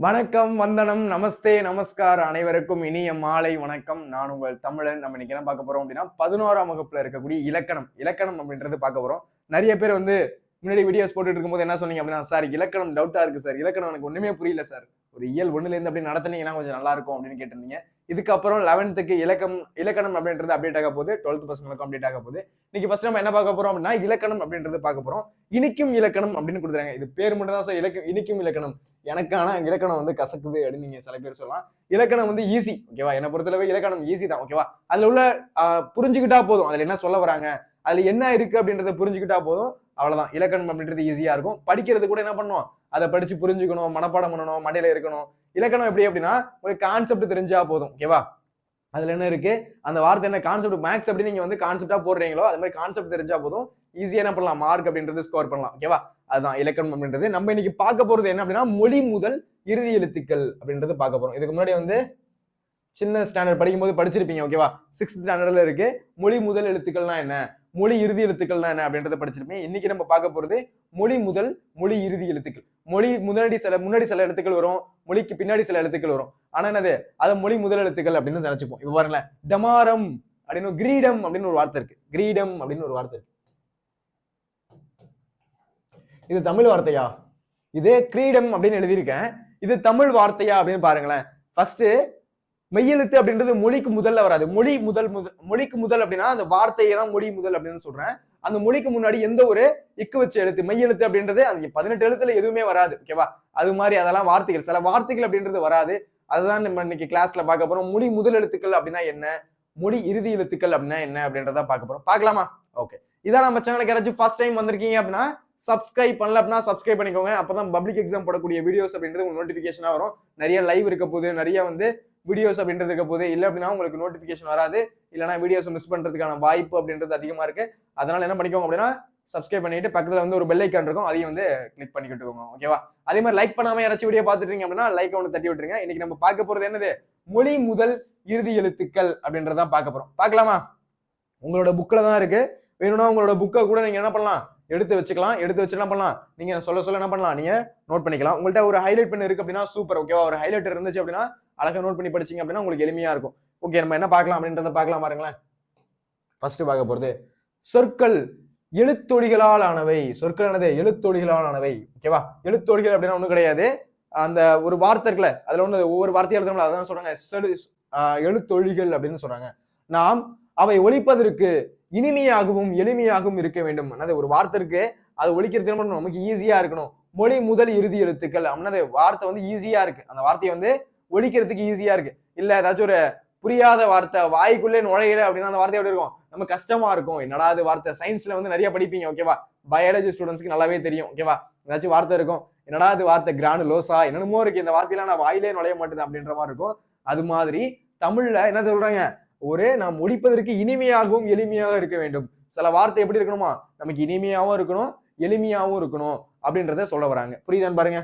வணக்கம், வந்தனம், நமஸ்தே, நமஸ்கார். அனைவருக்கும் இனிய மாலை வணக்கம். நான் உங்கள் தமிழன். நம்ம இன்னைக்கு என்ன பார்க்க போறோம் அப்படின்னா 11ஆம் வகுப்புல இருக்கக்கூடிய இலக்கணம் அப்படின்றது பார்க்க போறோம். நிறைய பேர் முன்னாடி வீடியோஸ் போட்டுட்டு இருக்கும்போது என்ன சொன்னீங்க அப்படின்னா, சார் இலக்கணம் டவுட்டா இருக்கு சார், இலக்கணம் எனக்கு ஒண்ணுமே புரியல சார், ஒரு இயல் 1ல இருந்து அப்படி நடத்துனீங்கன்னா கொஞ்சம் நல்லா இருக்கும் அப்படின்னு கேட்டிருந்தீங்க. இதுக்கப்புறம் 11th இலக்கணம் அப்படின்றது அப்டேட் ஆக போகுது, 12th பசங்களுக்கும் அப்டேட் ஆக போகுது. இன்னைக்கு ஃபர்ஸ்ட் நம்ம என்ன பார்க்க போறோம் அப்படின்னா, இலக்கணம் அப்படின்றது பார்க்க போறோம். இனிக்கும் இலக்கணம் அப்படின்னு கொடுத்துறாங்க. இது பேர் மட்டும் தான் சார் இனிக்கும் இலக்கணம். எனக்கு ஆனா இலக்கணம் கசக்குது அப்படின்னு நீங்க சில பேர் சொல்லலாம். இலக்கணம் ஈஸி, ஓகேவா? என்ன பொறுத்தளவு இலக்கணம் ஈஸி தான், ஓகேவா? அதுல உள்ள புரிஞ்சுக்கிட்டா போதும், அதுல என்ன சொல்ல வராங்க, அதுல என்ன இருக்கு அப்படின்றத புரிஞ்சுக்கிட்டா போதும். அவ்வளவுதான். இலக்கணம் அப்படின்றது ஈஸியா இருக்கும். படிக்கிறது கூட என்ன பண்ணணும், அதை படிச்சு புரிஞ்சுக்கணும், மனப்பாடம் பண்ணணும், மண்டையில இருக்கணும். இலக்கணம் எப்படி அப்படின்னா உங்களுக்கு கான்செப்ட் தெரிஞ்சா போதும், ஓகேவா? அதுல என்ன இருக்கு, அந்த வார்த்தை என்ன கான்செப்ட், மேக்ஸ் அப்படி நீங்க கான்செப்டா போடுறீங்களோ அது மாதிரி கான்செப்ட் தெரிஞ்சா போதும், ஈஸியா என்ன பண்ணலாம், மார்க் அப்படின்றது ஸ்கோர் பண்ணலாம், ஓகேவா? அதுதான் இலக்கணம் அப்படின்றது. நம்ம இன்னைக்கு பார்க்க போறது என்ன அப்படின்னா, மொழி முதல் இறுதி எழுத்துக்கள் அப்படின்றது பார்க்க போறோம். இதுக்கு முன்னாடி சின்ன ஸ்டாண்டர்ட் படிக்கும்போது படிச்சிருப்பீங்க, ஓகேவா? 6th ஸ்டாண்டர்ட்ல இருக்கு மொழி முதல் எழுத்துக்கள்னா என்ன, மொழி இறுதி எழுத்துக்கள்னா என்ன அப்படின்றத படிச்சிருப்பீங்க. இன்னைக்கு நம்ம பார்க்க போறது மொழி முதல் மொழி இறுதி எழுத்துக்கள். மொழி முன்னாடி சில எழுத்துக்கள் வரும், மொழிக்கு பின்னாடி சில எழுத்துக்கள் வரும். ஆனா என்னது, அது மொழி முதல் எழுத்துக்கள் அப்படின்னு நினைச்சுப்போம். இப்ப பாருங்களேன், டமாரம் அப்படின்னு, கிரீடம் அப்படின்னு ஒரு வார்த்தை இருக்கு. கிரீடம் அப்படின்னு ஒரு வார்த்தை இருக்கு. இது தமிழ் வார்த்தையா? இதே கிரீடம் அப்படின்னு எழுதியிருக்கேன், இது தமிழ் வார்த்தையா அப்படின்னு பாருங்களேன். ஃபர்ஸ்ட் மெய்யெழுத்து அப்படின்றது மொழிக்கு முதல்ல வராது. மொழிக்கு முதல் அப்படின்னா அந்த வார்த்தையை தான் மொழி முதல் அப்படின்னு சொல்றேன். அந்த மொழிக்கு முன்னாடி எந்த ஒரு இக்கு வச்ச எழுத்து, மெய்யெழுத்து அப்படின்றது அந்த 18 எழுத்துல எதுவுமே வராது, ஓகேவா? அது மாதிரி அதெல்லாம் வார்த்தைகள், சில வார்த்தைகள் அப்படின்றது வராது. அதுதான் நம்ம இன்னைக்கு கிளாஸ்ல பார்க்க போறோம். மொழி முதல் எழுத்துக்கள் அப்படின்னா என்ன, மொழி இறுதி எழுத்துக்கள் அப்படின்னா என்ன அப்படின்றத பார்க்க போறோம். பார்க்கலாமா? ஓகே. இதான் நம்ம சேனலுக்கு யாராச்சும் ஃபர்ஸ்ட் டைம் வந்திருக்கீங்க அப்படின்னா சப்ஸ்கிரைப் பண்ணல அப்படின்னா சப்ஸ்கிரைப் பண்ணிக்கோங்க. அப்பதான் பப்ளிக் எக்ஸாம் போடக்கூடிய வீடியோஸ் அப்படின்றது உங்களுக்கு நோட்டிபிகேஷனா வரும். நிறைய லைவ் இருக்க போகுது, நிறைய வீடியோஸ் அப்படின்றது இருக்க போகுது. இல்லை அப்படின்னா உங்களுக்கு நோட்டிபிகேஷன் வராது, இல்லைன்னா வீடியோஸ் மிஸ் பண்றதுக்கான வாய்ப்பு அப்படின்றது அதிகமா இருக்கு. அதனால என்ன பண்ணிக்கோங்க அப்படின்னா, சப்ஸ்கிரைப் பண்ணிட்டு பக்கத்துல ஒரு பெல் ஐக்கான் இருக்கும், அதையும் கிளிக் பண்ணிக்கிட்டுக்கோங்க, ஓகேவா? அதே மாதிரி லைக் பண்ணாம யாராச்சும் வீடியோ பார்த்துட்டீங்க அப்படின்னா லைக் தட்டி விட்டுருங்க. இன்னைக்கு நம்ம பார்க்க போறது என்னது, மொழி முதல் இறுதி எழுத்துக்கள் அப்படின்றதான் பார்க்க போறோம். பார்க்கலாமா? உங்களோட புக்ல தான் இருக்கு. வேணும்னா உங்களோட புக்கை கூட நீங்க என்ன பண்ணலாம், எடுத்து வச்சுக்கலாம். எடுத்து வச்சு என்ன பண்ணலாம், நீங்க சொல்ல என்ன பண்ணலாம், நீங்க நோட் பண்ணிக்கலாம். உங்கள்ட்ட ஒரு ஹைலைட் பென் இருக்கு அப்படின்னா சூப்பர், ஓகேவா? ஒரு ஹைலைட்டர் இருந்துச்சு அப்படின்னா அழகா நோட் பண்ணி படிச்சீங்க அப்படின்னா உங்களுக்கு எளிமையா இருக்கும். ஓகே, நம்ம என்ன பார்க்கலாம் அப்படின்றத பார்க்கலாம். பாருங்களேன், ஃபர்ஸ்ட் பார்க்க போறது சொற்கள் எழுத்தொழிகளால் ஆனவை. சொற்கள் என்னது, எழுத்தொழிகளால் ஆனவை, ஓகேவா? எழுத்தொழிகள் அப்படின்னா ஒண்ணும் கிடையாது, அந்த ஒரு வார்த்தை இருக்குல்ல, அதுல ஒவ்வொரு வார்த்தையா எழுதணும்ல, அதான் சொல்றாங்க எழுத்தொழிகள் அப்படின்னு சொல்றாங்க. நாம் அவை ஒழிப்பதற்கு இனிமையாகவும் எளிமையாகவும் இருக்க வேண்டும். அதாவது ஒரு வார்த்தை இருக்கு, அது ஒழிக்கிறது நமக்கு ஈஸியா இருக்கணும். மொழி முதல் இறுதி எழுத்துக்கள் அப்படின்னா வார்த்தை ஈஸியா இருக்கு, அந்த வார்த்தையை ஒழிக்கிறதுக்கு ஈஸியா இருக்கு. இல்ல ஏதாச்சும் ஒரு புரியாத வார்த்தை வாய்க்குள்ளே நுழையில அப்படின்னா அந்த வார்த்தை எப்படி இருக்கும், நம்ம கஷ்டமா இருக்கும். என்னடா அது வார்த்தை, சயின்ஸ்ல நிறைய படிப்பீங்க, ஓகேவா? பயாலஜி ஸ்டூடெண்ட்ஸ்க்கு நல்லாவே தெரியும், ஓகேவா? ஏதாச்சும் வார்த்தை இருக்கும், என்னடா அது வார்த்தை கிரானுலோசா என்னென்னமோ இருக்கு, இந்த வார்த்தையெல்லாம் நான் வாயிலே நுழைய மாட்டேது அப்படின்ற மாதிரி இருக்கும். அது மாதிரி தமிழ்ல என்ன சொல்றாங்க, நாம் ஒழிப்பதற்கு இனிமையாகவும் எளிமையாக இருக்க வேண்டும். சில வார்த்தை எப்படி இருக்கணுமா, நமக்கு இனிமையாகவும் இருக்கணும், எளிமையாகவும் இருக்கணும் அப்படின்றத சொல்ல வராங்க. புரியுதான்னு பாருங்க.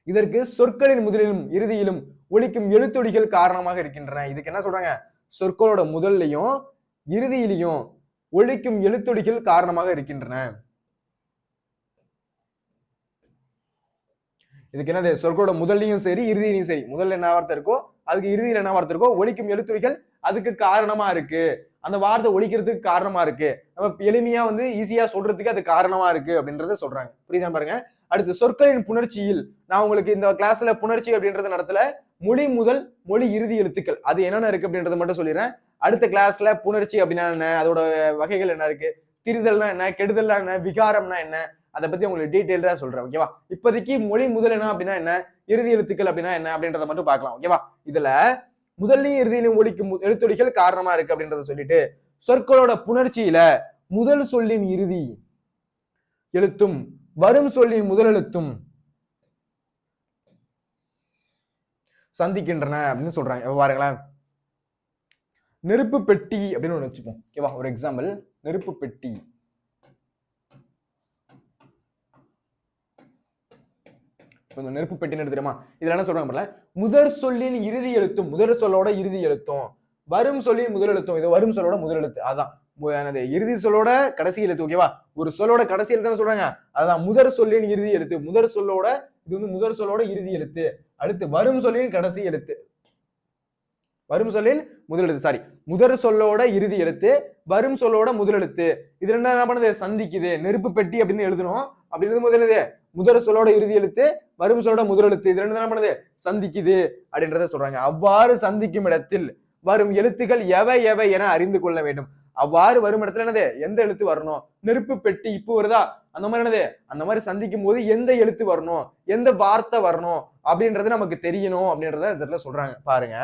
இதற்கு சொற்களின் முதலிலும் இறுதியிலும் ஒழிக்கும் எழுத்தொடிகள் காரணமாக இருக்கின்றன. இதுக்கு என்ன சொல்றாங்க, சொற்களோட முதல்லையும் இறுதியிலையும் ஒழிக்கும் எழுத்தொடிகள் காரணமாக இருக்கின்றன. இதுக்கு என்னது, சொற்களோட முதல்லையும் சரி இறுதியிலையும் சரி, முதல்ல என்ன வார்த்தை இருக்கோ அதுக்கு இறுதியில் என்ன வார்த்தை இருக்கோ ஒழிக்கும் எழுத்துடிகள் அதுக்கு காரணமா இருக்கு. அந்த வார்த்தை ஒழிக்கிறதுக்கு காரணமா இருக்கு, நம்ம எளிமையா ஈஸியா சொல்றதுக்கு அது காரணமா இருக்கு அப்படின்றத சொல்றாங்க. புரியுதா பாருங்க. அடுத்து சொற்களின் புணர்ச்சியில், நான் உங்களுக்கு இந்த கிளாஸ்ல புணர்ச்சி அப்படின்றது நடத்தல, மொழி முதல் மொழி இறுதி எழுத்துக்கள் அது என்னென்ன இருக்கு அப்படின்றத மட்டும் சொல்லிடுறேன். அடுத்த கிளாஸ்ல புணர்ச்சி அப்படின்னா என்ன, அதோட வகைகள் என்ன இருக்கு, திரிதல்னா என்ன, கெடுதல்னா என்ன, விகாரம்னா என்ன, அதை பத்தி உங்களுக்கு டீடைல்டா சொல்றேன், ஓகேவா? இப்போதைக்கு மொழி முதல் அப்படின்னா என்ன, இறுதி எழுத்துக்கள் அப்படின்னா என்ன அப்படின்றத மட்டும் பார்க்கலாம், ஓகேவா? இதுல முதல்லையும் இறுதியிலும் ஒழிக்கும் எழுத்தொடிகள் காரணமா இருக்கு அப்படின்றத சொல்லிட்டு, சொற்களோட புணர்ச்சியில முதல் சொல்லின் இறுதி எழுத்தும் வரும் சொல்லின் முதல் எழுத்தும் சந்திக்கின்றன அப்படின்னு சொல்றாங்க. பாருங்களேன், நெருப்பு பெட்டி அப்படின்னு ஒண்ணு வச்சுப்போம், ஓகேவா? ஒரு எக்ஸாம்பிள், நெருப்பு பெட்டி. நெருப்பு பெட்டின்னு எடுத்துமா, இதுல என்ன சொல்றாங்க, முதல் சொல்லின் இறுதி எழுத்தும் முதல் சொல்லோட இறுதி எழுத்தும் வரும் சொல்லின் முதல் எழுத்தும், இது வரும் சொல்லோட முதல் எழுத்து, அதான் இறுதி சொல்லோட கடைசி எழுத்து, ஓகேவா? ஒரு சொல்லோட கடைசி எழுத்து சொல்றாங்க, அதான் முதல் சொல்லின் இறுதி எழுத்து, முதல் சொல்லோட இது வந்து முதல் சொல்லோட இறுதி எழுத்து. அடுத்து வரும் சொல்லின் கடைசி எழுத்து. வரும் சொல்லின் முதல் எழுத்து, சாரி, முதல் சொல்லோட இறுதி எழுத்து, வரும் சொல்லோட முதல் எழுத்து. இது என்ன பண்ணுது? சந்திக்குது. நெருப்பு பெட்டி அப்படின்னு எழுதணும். அப்படின்னு முதல் முதல் சொல்லோட இறுதி எழுத்து, வரும் சொல்லோட முதல் எழுத்து. இது என்ன பண்ணுது? சந்திக்குது அப்படின்றத சொல்றாங்க. அவ்வாறு சந்திக்கும் இடத்தில் வரும் எழுத்துக்கள் எவை எவை என அறிந்து கொள்ள வேண்டும். அவ்வாறு வரும் இடத்துல என்னது? எந்த எழுத்து வரணும்? நெருப்பு பெட்டி இப்போ வருதா? அந்த மாதிரி என்னது? அந்த மாதிரி சந்திக்கும் போது எந்த எழுத்து வரணும், எந்த வார்த்தை வரணும் அப்படின்றது நமக்கு தெரியணும் அப்படின்றத இந்த இடத்துல சொல்றாங்க. பாருங்க,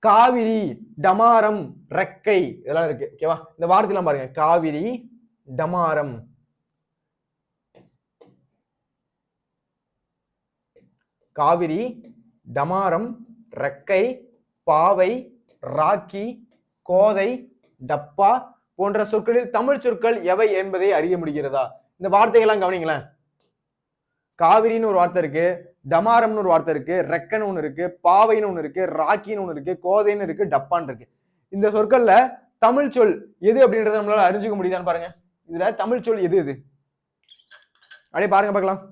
காவிரி, டமாரம், ரெக்கை இதெல்லாம் இருக்கு. ஓகேவா? இந்த வார்த்தைலாம் பாருங்க. காவிரி, டமாரம், காவிரி, டமாரம், ரெக்கை, பாவை, ராக்கி, கோதை, டப்பா போன்ற சொற்களில் தமிழ் சொற்கள் எவை என்பதை அறிய முடிகிறதா? இந்த வார்த்தைகள்லாம் கவனிங்களேன். காவிரின்னு ஒரு வார்த்தை இருக்கு, டமாரம்னு ஒரு வார்த்தை இருக்கு, ரெக்கன்னு ஒண்ணு இருக்கு, பாவைன்னு ஒண்ணு இருக்கு, ராக்கின்னு ஒண்ணு இருக்கு, கோதைன்னு இருக்கு, டப்பான்னு இருக்கு. இந்த சொற்கள்ல தமிழ் சொல் எது அப்படின்றத நம்மளால அறிஞ்சுக்க முடியுதான்னு பாருங்க. இதுல தமிழ் சொல் எது எது அப்படியே பாருங்க பார்க்கலாம்.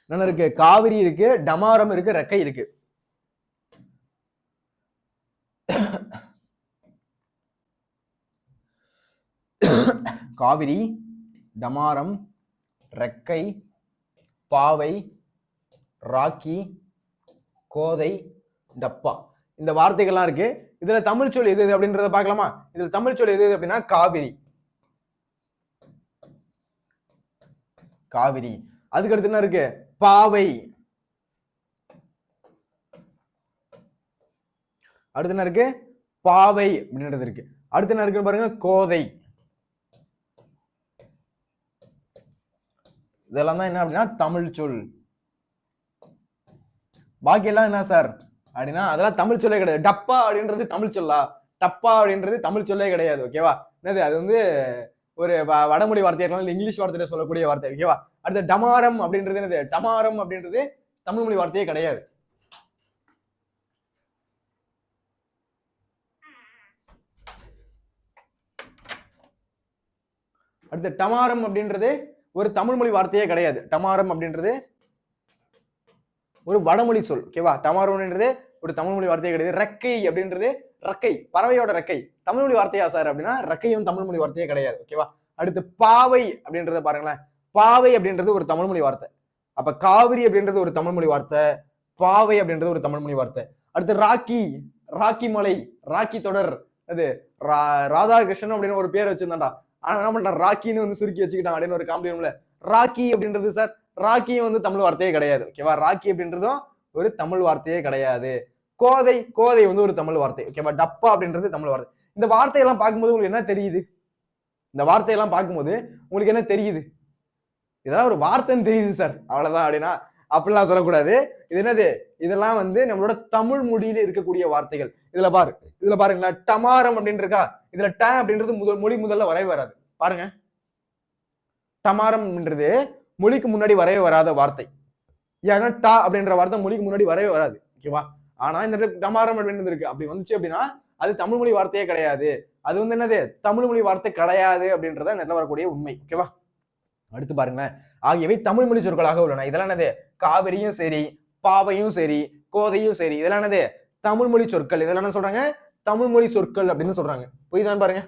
என்ன இருக்கு? காவிரி இருக்கு, டமாரம் இருக்கு, ரெக்கை இருக்கு. காவிரி, டமாரம், ரெக்கை, பாவை, ராக்கி, கோதை, டப்பா இந்த வார்த்தைகள்லாம் இருக்கு. இதுல தமிழ் சொல் எது அப்படின்றத பார்க்கலாமா? இதுல தமிழ் சொல் எது அப்படின்னா காவிரி. காவிரி. அதுக்கு அடுத்து என்ன இருக்கு? பாவை. அடுத்து என்ன இருக்கு? பாவை அப்படின்றது இருக்கு. அடுத்து என்ன இருக்குன்னு பாருங்க, கோதை. இதெல்லாம் தான் என்ன அப்படின்னா தமிழ் சொல். பாக்கி எல்லாம் என்ன சார் அப்படின்னா அதெல்லாம் தமிழ் சொல்லே கிடையாது. டப்பா அப்படின்றது தமிழ் சொல்லா? டப்பா அப்படின்றது தமிழ் சொல்லே கிடையாது. ஓகேவா? என்னது? அது வந்து ஒரு வடமொழி வார்த்தையா இங்கிலீஷ் வார்த்தையில சொல்லக்கூடிய வார்த்தை. ஓகேவா? அடுத்த டமாரம் அப்படின்றது என்னது? டமாரம் அப்படின்றது தமிழ் மொழி வார்த்தையே கிடையாது. அடுத்த டமாரம் அப்படின்றது ஒரு தமிழ் மொழி வார்த்தையே கிடையாது. டமாரம் அப்படின்றது ஒரு வடமொழி சொல். ஓகேவா? டமாரம் அப்படின்றது ஒரு தமிழ் மொழி வார்த்தையே கிடையாது. ரெக்கை அப்படின்றது ரெக்கை, பறவையோட ரெக்கை, தமிழ் மொழி வார்த்தையா சார் அப்படின்னா ரெக்கையும் தமிழ் மொழி வார்த்தையே கிடையாது. ஓகேவா? அடுத்து பாவை அப்படின்றத பாருங்களேன். பாவை அப்படின்றது ஒரு தமிழ் மொழி வார்த்தை. அப்ப காவிரி அப்படின்றது ஒரு தமிழ் மொழி வார்த்தை, பாவை அப்படின்றது ஒரு தமிழ் மொழி வார்த்தை. அடுத்து ராக்கி, ராக்கி மலை, ராக்கி தொடர், அது ராதாகிருஷ்ணன் அப்படின்னு ஒரு பேர் வச்சிருந்தாண்டா. ஆனா என்ன பண்றான்? ராக்கின்னு வந்து சுருக்கி வச்சுக்கிட்டான் அப்படின்னு ஒரு காமெடி ரூம்ல. ராக்கி அப்படின்றது சார், ராக்கியும் வந்து தமிழ் வார்த்தையே கிடையாது. ஓகேவா? ராக்கி அப்படின்றதும் ஒரு தமிழ் வார்த்தையே கிடையாது. கோதை, கோதை வந்து ஒரு தமிழ் வார்த்தை. ஓகேவா? டப்பா அப்படின்றது தமிழ் வார்த்தை. இந்த வார்த்தையெல்லாம் பார்க்கும்போது உங்களுக்கு என்ன தெரியுது? இந்த வார்த்தையெல்லாம் பார்க்கும்போது உங்களுக்கு என்ன தெரியுது? இதெல்லாம் ஒரு வார்த்தைன்னு தெரியுது சார், அவ்வளவுதான் அப்படின்னா அப்படிலாம் சொல்லக்கூடாது. இது என்னது? இதெல்லாம் வந்து நம்மளோட தமிழ் மொழியில இருக்கக்கூடிய வார்த்தைகள். இதுல பாருங்களா, டமாரம் அப்படின்னு இருக்கா? இதுல ட அப்படின்றது மொழி முதல்ல வரவே வராது. பாருங்க, டமாரம் அப்படின்றது மொழிக்கு முன்னாடி வரவே வராத வார்த்தை. ஏன்னா டா அப்படின்ற வார்த்தை மொழிக்கு முன்னாடி வரவே வராது. ஓகேவா? ஆனா இந்த டமாரம் அப்படின்னு இருக்கு, அப்படி வந்துச்சு அப்படின்னா அது தமிழ் மொழி வார்த்தையே கிடையாது. அது வந்து என்னது? தமிழ் மொழி வார்த்தை கிடையாது அப்படின்றத இந்த இடத்துல வரக்கூடிய உண்மை. ஓகேவா? அடுத்து பாருங்களேன், ஆகியவை தமிழ் மொழி சொற்களாக உள்ளன. இதெல்லாம் என்னது? காவிரியும் சரி, பாவையும் சரி, கோதையும் சரி, இதெல்லாம் என்னது? தமிழ் மொழி சொற்கள். இதெல்லாம் என்ன சொல்றாங்க? தமிழ் மொழி சொற்கள் அப்படின்னு சொல்றாங்க. புரியுதான் பாருங்க.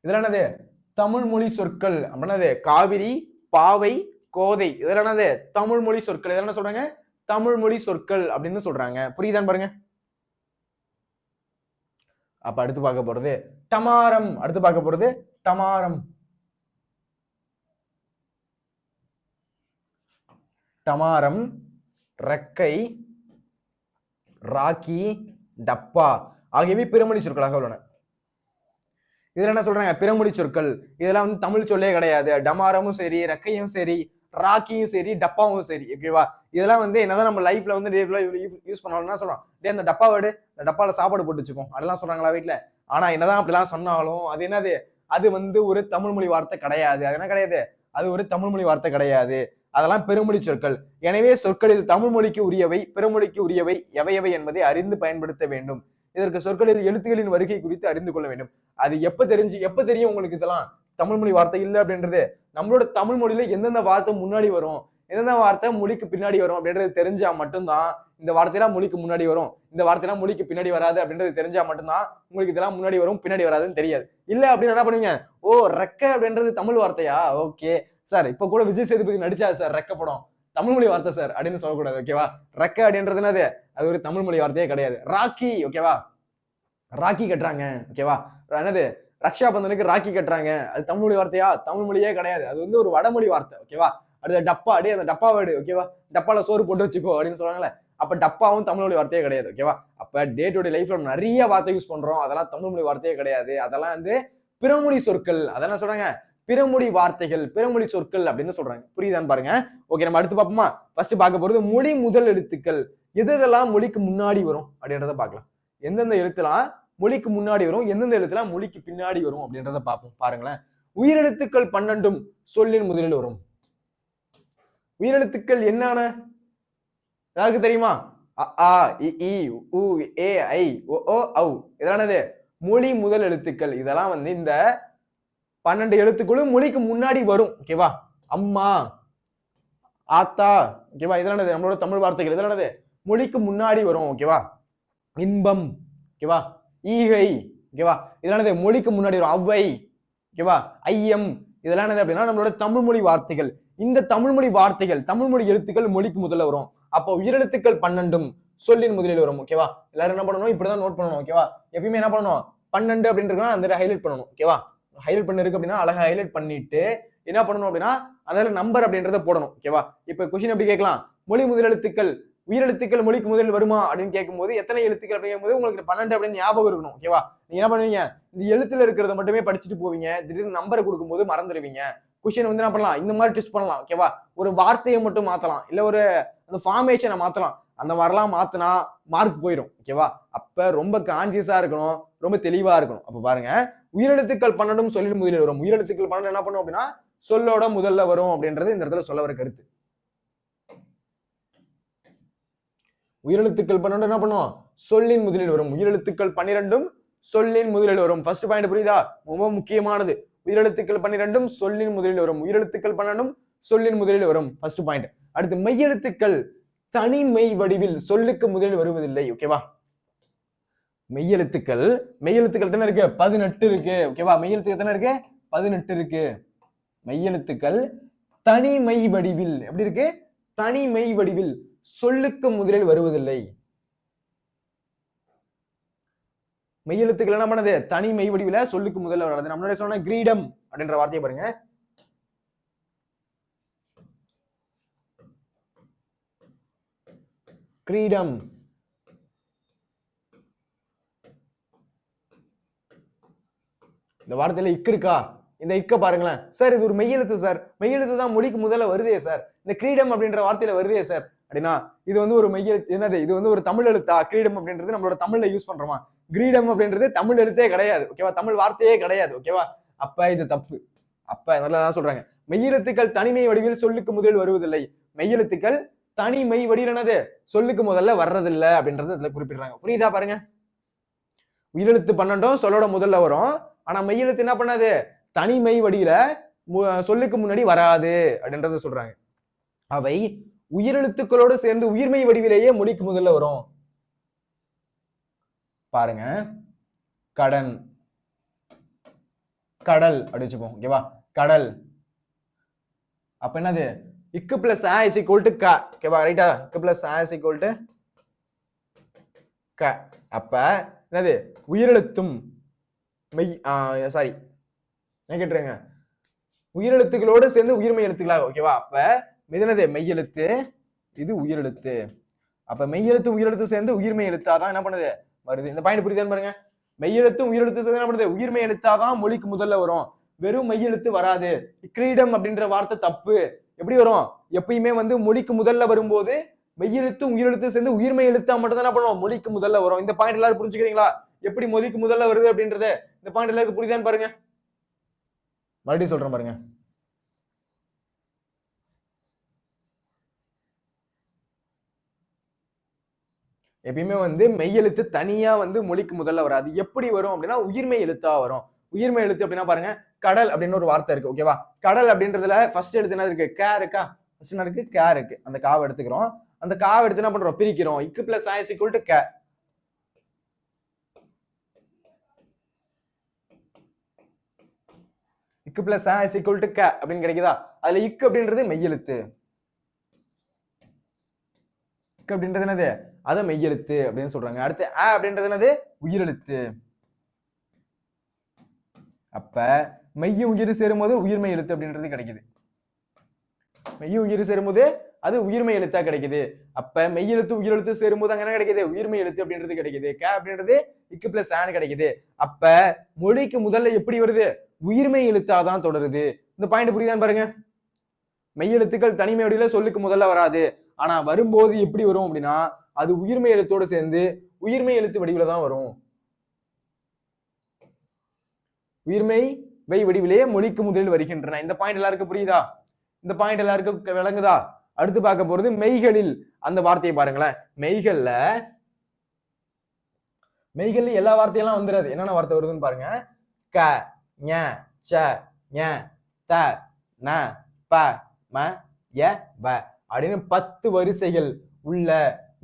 இதெல்லாம் என்னது? தமிழ் மொழி சொற்கள் அப்படின்னது. காவிரி, பாவை, கோதை இதெல்லாம் என்னது? தமிழ் மொழி சொற்கள். இதெல்லாம் என்ன சொல்றாங்க? தமிழ் மொழி சொற்கள் அப்படின்னு சொல்றாங்க. புரியுதான் பாருங்க. அப்ப அடுத்து பார்க்க போறது டமாரம். அடுத்து பார்க்க போறது டமாரம். டமாரம், ரெக்கை, ராக்கி, டப்பா ஆகியவை பிறமொழி சொற்களாக உள்ளன. இதுல என்ன சொல்றாங்க? பிறமொழி சொற்கள். இதெல்லாம் வந்து தமிழ் சொல்லே கிடையாது. டமாரமும் சரி, ரெக்கையும் சரி, ராக்கியும் சரி, டப்பாவும் சரி. ஓகேவா? இதெல்லாம் வந்து என்னதான் நம்ம லைஃப்ல வந்து யூஸ் பண்ணாலும் சொல்றோம், டே அந்த டப்பா வேடு, இந்த டப்பால சாப்பாடு போட்டு வச்சுக்கோம் அதெல்லாம் சொல்றாங்களா வீட்டுல? ஆனா என்னதான் அப்படிலாம் சொன்னாலும் அது என்னது? அது வந்து ஒரு தமிழ் மொழி வார்த்தை கிடையாது. அது என்ன கிடையாது? அது ஒரு தமிழ் மொழி வார்த்தை கிடையாது. அதெல்லாம் பிறமொழி சொற்கள். எனவே சொற்களில் தமிழ் மொழிக்கு உரியவை பிறமொழிக்கு உரியவை எவை என்பதை அறிந்து பயன்படுத்த வேண்டும். இதற்கு சொற்களில் எழுத்துக்களின் வருகை குறித்து அறிந்து கொள்ள வேண்டும். அது எப்ப தெரியும் உங்களுக்கு இதெல்லாம் தமிழ் மொழி வார்த்தை இல்லை அப்படின்றது? நம்மளோட தமிழ் மொழியில எந்தெந்த வார்த்தை முன்னாடி வரும், எந்தெந்த வார்த்தை மொழிக்கு பின்னாடி வரும் அப்படின்றது தெரிஞ்சா மட்டும்தான் இந்த வார்த்தையெல்லாம் மொழிக்கு முன்னாடி வரும், இந்த வார்த்தையெல்லாம் மொழிக்கு பின்னாடி வராது அப்படின்றது தெரிஞ்சா மட்டும்தான் உங்களுக்கு இதெல்லாம் முன்னாடி வரும் பின்னாடி வராதுன்னு தெரியாது. இல்ல அப்படின்னு என்ன பண்ணுவீங்க, ஓ ரெக்க அப்படின்றது தமிழ் வார்த்தையா, ஓகே சார். இப்ப கூட விஜய் சேதுபதி நடிச்சா சார் ரெக்க படம், தமிழ் மொழி வார்த்தை சார் அப்படின்னு சொல்லக்கூடாது. ஓகேவா? ரெக்க அப்படின்றது என்னது, அது ஒரு தமிழ் மொழி வார்த்தையே கிடையாது. ராக்கி, ஓகேவா, ராக்கி கட்டுறாங்க, ஓகேவா, என்னது ரக்ஷா பந்தனுக்கு ராக்கி கட்டுறாங்க, அது தமிழ் மொழி வார்த்தையா? தமிழ் மொழியே கிடையாது, அது வந்து ஒரு வடமொழி வார்த்தை. ஓகேவா? அடுத்த டப்பா, அடி அந்த டப்பா வேர்டு, ஓகேவா, டப்பால சோறு போட்டு வச்சுக்கோ அப்படின்னு சொல்றாங்களே, அப்ப டப்பாவும் தமிழ் மொழி வார்த்தையே கிடையாது. ஓகேவா? அப்ப டே டு டே லைஃப்ல நிறைய வார்த்தை யூஸ் பண்றோம், அதெல்லாம் தமிழ் மொழி வார்த்தையே கிடையாது. அதெல்லாம் வந்து பிறமொழி சொற்கள். அதெல்லாம் சொல்றாங்க பிறமொழி வார்த்தைகள், பிறமொழி சொற்கள் அப்படின்னு சொல்றாங்க. புரியுதான்னு பாருங்க. ஓகே, நம்ம அடுத்து பார்ப்போமா? ஃபர்ஸ்ட் பார்க்க போறது மொழி முதல் எழுத்துக்கள். எதெல்லாம் மொழிக்கு முன்னாடி வரும் அப்படின்றத பார்க்கலாம். எந்தெந்த எழுத்துலாம் மொழிக்கு முன்னாடி வரும், எந்தெந்த எழுத்துலாம் மொழிக்கு பின்னாடி வரும் அப்படின்றத பார்ப்போம். பாருங்களேன். உயிரெழுத்துக்கள் 12 சொல்லின் முதலில் வரும். உயிரெழுத்துக்கள் என்னென்ன யாருக்கு தெரியுமா? அ ஆ இ ஈ உ ஏ ஐ ஓ ஓ ஔ. இதெல்லாம் மொழி முதல் எழுத்துக்கள். இதெல்லாம் வந்து இந்த 12 எழுத்துக்களும் மொழிக்கு முன்னாடி வரும். ஓகேவா? அம்மா, ஆத்தா, ஓகேவா, இதெல்லாம் நம்மளோட தமிழ் வார்த்தைகள். இதெல்லாம் மொழிக்கு முன்னாடி வரும். ஓகேவா? இன்பம், ஓகேவா, ஈகை, ஓகேவா, இதெல்லாம் மொழிக்கு முன்னாடி வரும். அவ்வை, ஓகேவா, ஐயம், இதெல்லாம் என்னது அப்படின்னா நம்மளோட தமிழ் மொழி வார்த்தைகள். இந்த தமிழ் மொழி வார்த்தைகள், தமிழ் மொழி எழுத்துக்கள் மொழிக்கு முதல்ல வரும். அப்போ உயிரெழுத்துக்கள் 12 சொல்லின் முதலில் வரும். ஓகேவா? எல்லாரும் என்ன பண்ணணும், இப்படிதான் நோட் பண்ணணும். ஓகேவா? எப்பயுமே என்ன பண்ணணும், 12 அப்படின்னு அந்த ஹைலைட் பண்ணணும். ஓகேவா? ஹைலைட் பண்ணிருக்கு அப்படின்னா அழகா ஹைலைட் பண்ணிட்டு என்ன பண்ணணும் அப்படின்னா அதில் நம்பர் அப்படின்றத போடணும். ஓகேவா? இப்ப கொஸ்டின் எப்படி கேட்கலாம், மொழி முதல் எழுத்துக்கள் உயிரெழுத்துக்கள் மொழிக்கு முதலில் வருமா அப்படின்னு கேட்கும்போது எத்தனை எழுத்துக்கள் அப்படிங்கும்போது உங்களுக்கு 12 அப்படின்னு ஞாபகம் இருக்கணும். ஓகேவா? நீங்க என்ன பண்ணுவீங்க, இந்த எழுத்துல இருக்கிறத மட்டுமே படிச்சுட்டு போவீங்க, திடீர்னு நம்பரை கொடுக்கும்போது மறந்துடுவீங்க. கொஸ்டின் வந்து என்ன பண்ணலாம், இந்த மாதிரி டெஸ்ட் பண்ணலாம். ஓகேவா? ஒரு வார்த்தையை மட்டும் மாத்தலாம், இல்ல ஒரு அந்த ஃபார்மேஷனை மாத்தலாம். அந்த மாதிரிலாம் மாத்தினா மார்க் போயிடும். ஓகேவா? அப்ப ரொம்ப கான்சியஸா இருக்கணும், ரொம்ப தெளிவா இருக்கணும். அப்ப பாருங்க, உயிரெழுத்துக்கள் 12 சொல்லின் முதலில் வரும். உயிரெழுத்துக்கள் 12 என்ன பண்ணும் அப்படின்னா சொல்லோட முதல்ல வரும் அப்படின்றது இந்த இடத்துல சொல்ல வர கருத்து. உயிரெழுத்துக்கள் 12 என்ன பண்ணும், சொல்லின் முதலில் வரும். உயிரெழுத்துக்கள் 12 சொல்லின் முதலில் வரும். ஃபர்ஸ்ட் பாயிண்ட் புரியுதா? ரொம்ப முக்கியமானது. உயிரெழுத்துக்கள் 12 சொல்லின் முதலில் வரும். உயிரெழுத்துக்கள் 12 சொல்லின் முதலில் வரும். First point. அடுத்து மெய்யெழுத்துக்கள் தனிமை வடிவில் சொல்லுக்கு முதலில் வருவதில்லை. ஓகேவா? மெய்யெழுத்துக்கள் எத்தனை இருக்கு, 18 இருக்கு. ஓகேவா? மெய்யெழுத்துக்கு எத்தனை இருக்கு, 18 இருக்கு. மெய்யெழுத்துக்கள் தனிமை வடிவில் எப்படி இருக்கு, தனிமை வடிவில் சொல்லுக்கு முதலில் வருவதில்லை. மெய்யெழுத்துக்கள் என்ன பண்ணது, தனிமை வடிவில சொல்லுக்கு முதல்ல வராது. நம்மளுடைய சொன்ன கிரீடம் அப்படின்ற வார்த்தையை பாருங்க. கிரீடம், இந்த வார்த்தையில இக்கு இருக்கா, இந்த இக்க பாருங்களேன் சார், இது ஒரு மெய்யெழுத்து சார், மெய்யெழுத்து தான் மொழிக்கு முதல்ல வருதே சார், இந்த கிரீடம் அப்படின்ற வார்த்தையில வருதே சார் அப்படின்னா இது வந்து ஒரு மெய்யெழுத்து. என்னது, இது வந்து ஒரு தமிழ் எழுத்தா? கிரீடம் அப்படின்றது நம்மளோட தமிழ்ல யூஸ் பண்றோமா? கிரீடம் அப்படின்றது தமிழ் எழுத்தே கிடையாது. ஓகேவா? தமிழ் வார்த்தையே கிடையாது. ஓகேவா? அப்ப இது தப்பு. அப்ப நல்லதான் சொல்றாங்க, மெய்யெழுத்துக்கள் தனிமை வடிவில் சொல்லுக்கு முதலில் வருவதில்லை. மெய்யெழுத்துக்கள் தனிமை வடிவில் என்னது, சொல்லுக்கு முதல்ல வர்றதில்லை அப்படின்றது இதுல குறிப்பிடுறாங்க. புரியுதா பாருங்க? உயிரெழுத்து 12 சொல்லோட முதல்ல வரும். ஆனா மெய்யெழுத்து என்ன பண்ணாது, தனிமை வடியில சொல்லுக்கு முன்னாடி வராது அப்படின்றத சொல்றாங்க. அவை உயிரெழுத்துக்களோடு சேர்ந்து உயிர்மை வடிவிலேயே மொழிக்கு முதல்ல வரும். பாருங்க, கடன், கடல் அப்படி வச்சுப்போம். ஓகேவா? கடல். அப்ப என்னது, இக்கு பிளஸ் ஆ இஸ் ஈக்குவல் டு க. ஓகேவா? ரைட்டா? இக்கு பிளஸ் ஆ இஸ் ஈக்குவல் டு க. அப்ப என்னது, உயிரெழுத்தும் மெய் சாரி என்ன கேட்டுருங்க, உயிரெழுத்துக்களோடு சேர்ந்து உயிர்மெய் எழுத்துக்களா. ஓகேவா? அப்ப என்னது, மெய்யெழுத்து, இது உயிரெழுத்து. அப்ப மெய்யெழுத்து உயிரெழுத்து சேர்ந்து உயிர்மெய் எழுத்தாதான் என்ன பண்ணுது, வருது. இந்த பாயிண்ட் புரியுதான்னு பாருங்க. மெய்யெழுத்தும் உயிரெழுத்து சேர்ந்து என்ன பண்ணுது, உயிர்மெய் எழுத்தாதான் மொழிக்கு முதல்ல வரும். வெறும் மெய்யெழுத்து வராது. கிரீடம் அப்படின்ற வார்த்தை தப்பு. எப்படி வரும், எப்பயுமே வந்து மொழிக்கு முதல்ல வரும்போது மெய்யெழுத்தும் உயிரெழுத்து சேர்ந்து உயிர்மெய் எழுத்தா மட்டும் தான் என்ன பண்ணுவோம், மொழிக்கு முதல்ல வரும். இந்த பாயிண்ட் எல்லாரும் புரிஞ்சுக்கிறீங்களா, எப்படி மொழிக்கு முதல்ல வருது அப்படின்றது? இந்த பாயிண்ட் எல்லாருக்கும் புரியுதான்னு பாருங்க. மறுபடியும் சொல்றேன் பாருங்க. எப்பயுமே வந்து மெய்யெழுத்து தனியா வந்து மொழிக்கு முதல்ல வராது. எப்படி வரும் அப்படின்னா உயிர்மெய் எழுத்தா வரும். உயிர்மெய் எழுத்து அப்படின்னா பாருங்க, கடல் அப்படின்னு ஒரு வார்த்தை இருக்கு. ஓகேவா? கடல் அப்படின்றதுல ஃபர்ஸ்ட் எழுத்து என்ன இருக்கு? க இருக்கா? ஃபர்ஸ்ட் என்ன இருக்கு? க இருக்கு. அந்த காவை எடுத்துக்கிறோம். அந்த காவை எடுத்து என்ன பண்றோம்? பிரிக்கிறோம். இக்கு பிளஸ் ஆ இஸ் ஈக்குவல் டு க. இக்கு பிளஸ் ஆ இஸ் ஈக்குவல் டு க அப்படின்னு கிடைக்குதா? அதுல இக்கு அப்படின்றது மெய்யெழுத்து. இக்கு அப்படின்றது என்னது? அத மெய்யெழுத்து அப்படின்னு சொல்றாங்க. அடுத்து அ அப்படின்றது என்னது? உயிரெழுத்து. அப்ப மெய்யும் உயிர் சேரும்போது உயிர்மெய் எழுத்து அப்படின்றது கிடைக்குது. மெய்யும் உயிர் சேரும்போது அது உயிர்மெய் எழுத்தா கிடைக்குது. அப்ப மெய்யெழுத்து உயிரெழுத்து சேரும்போது அங்க என்ன கிடைக்குது? உயிர்மெய் எழுத்து அப்படின்றது கிடைக்குது. க அப்படின்றது இக்கு பிளஸ் ஆன்னு கிடைக்குது. அப்ப மொழிக்கு முதல்ல எப்படி வருது? உயிர்மெய் எழுத்தா தான் தொடருது. இந்த பாயிண்ட் புரியுதான்னு பாருங்க. மெய்யெழுத்துக்கள் தனிமை வடிவில சொல்லுக்கு முதல்ல வராது. ஆனா வரும்போது எப்படி வரும் அப்படின்னா அது உயிர்மெய் எழுத்தோடு சேர்ந்து உயிர்மெய் எழுத்து வடிவில தான் வரும். உயிர்மெய் வை வடிவிலேயே மொழிக்கு முதலில் வருகின்றன. இந்த பாயிண்ட் எல்லாருக்கும் புரியுதா? இந்த பாயிண்ட் எல்லாருக்கும் விளங்குதா? அடுத்து பார்க்க போறது மெய்களில். அந்த வார்த்தையை பாருங்களேன். மெய்கள்ல எல்லா வார்த்தையெல்லாம் வந்துடாது. என்னென்ன வார்த்தை வருதுன்னு பாருங்க. க, ஞ, ச, ஞ, த, ந, ப, ம, ய, வ அப்படின்னு 10 வரிசைகள் உள்ள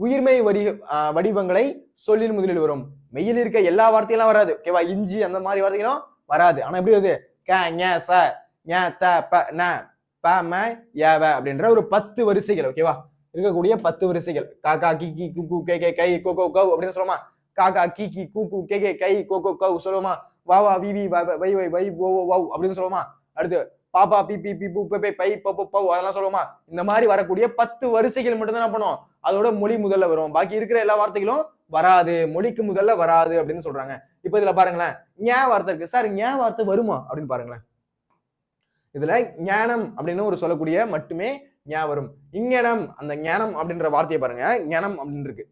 உயிர்மெய் வடிவங்களை சொல்லின் முதலில் வரும். மெய்யில் இருக்க எல்லா வார்த்தையெல்லாம் வராது. ஓகேவா? இஞ்சி அந்த மாதிரி வார்த்தைகளும் வராது. ஆனா எப்படி வருது? க, ஞ, ச, ஞ, த, ப, ந, ப, ம, ய, வ அப்படின்ற ஒரு 10 வரிசைகள். ஓகேவா? இருக்கக்கூடிய 10 வரிசைகள். காக்கா கி கி கு கு கே கே கை கோ கோ கவ் அப்படின்னு சொல்லுமா? காக்கா கி கி கு கு கே கே கை கோ கோ கவ் சொல்லுமா? வா வா வி வி வை வை வை ஓ ஓ வவ் அப்படின்னு சொல்லுமா? அடுத்து பாப்பா பி பி பி பு பை பை ப ப பவ் அதெல்லாம் சொல்லுமா? இந்த மாதிரி வரக்கூடிய 10 வரிசைகள் மட்டும் தான் என்ன பண்ணும்? அதோட மொழி முதல்ல வரும். பாக்கி இருக்கிற எல்லா வார்த்தைகளும் வராது. மொழிக்கு முதல்ல வராது அப்படின்னு சொல்றாங்க. இப்ப இதுல பாருங்களேன், ஞ வார்த்தை இருக்கு. சார் ஞ வார்த்தை வருமா அப்படின்னு பாருங்களேன். இதுல ஞானம் அப்படின்னு ஒரு சொல்லக்கூடிய மட்டுமே ஞ வரும். இங்ஞனம், அந்த ஞானம் அப்படின்ற வார்த்தையை பாருங்க. ஞனம் அப்படின்னு இருக்கு.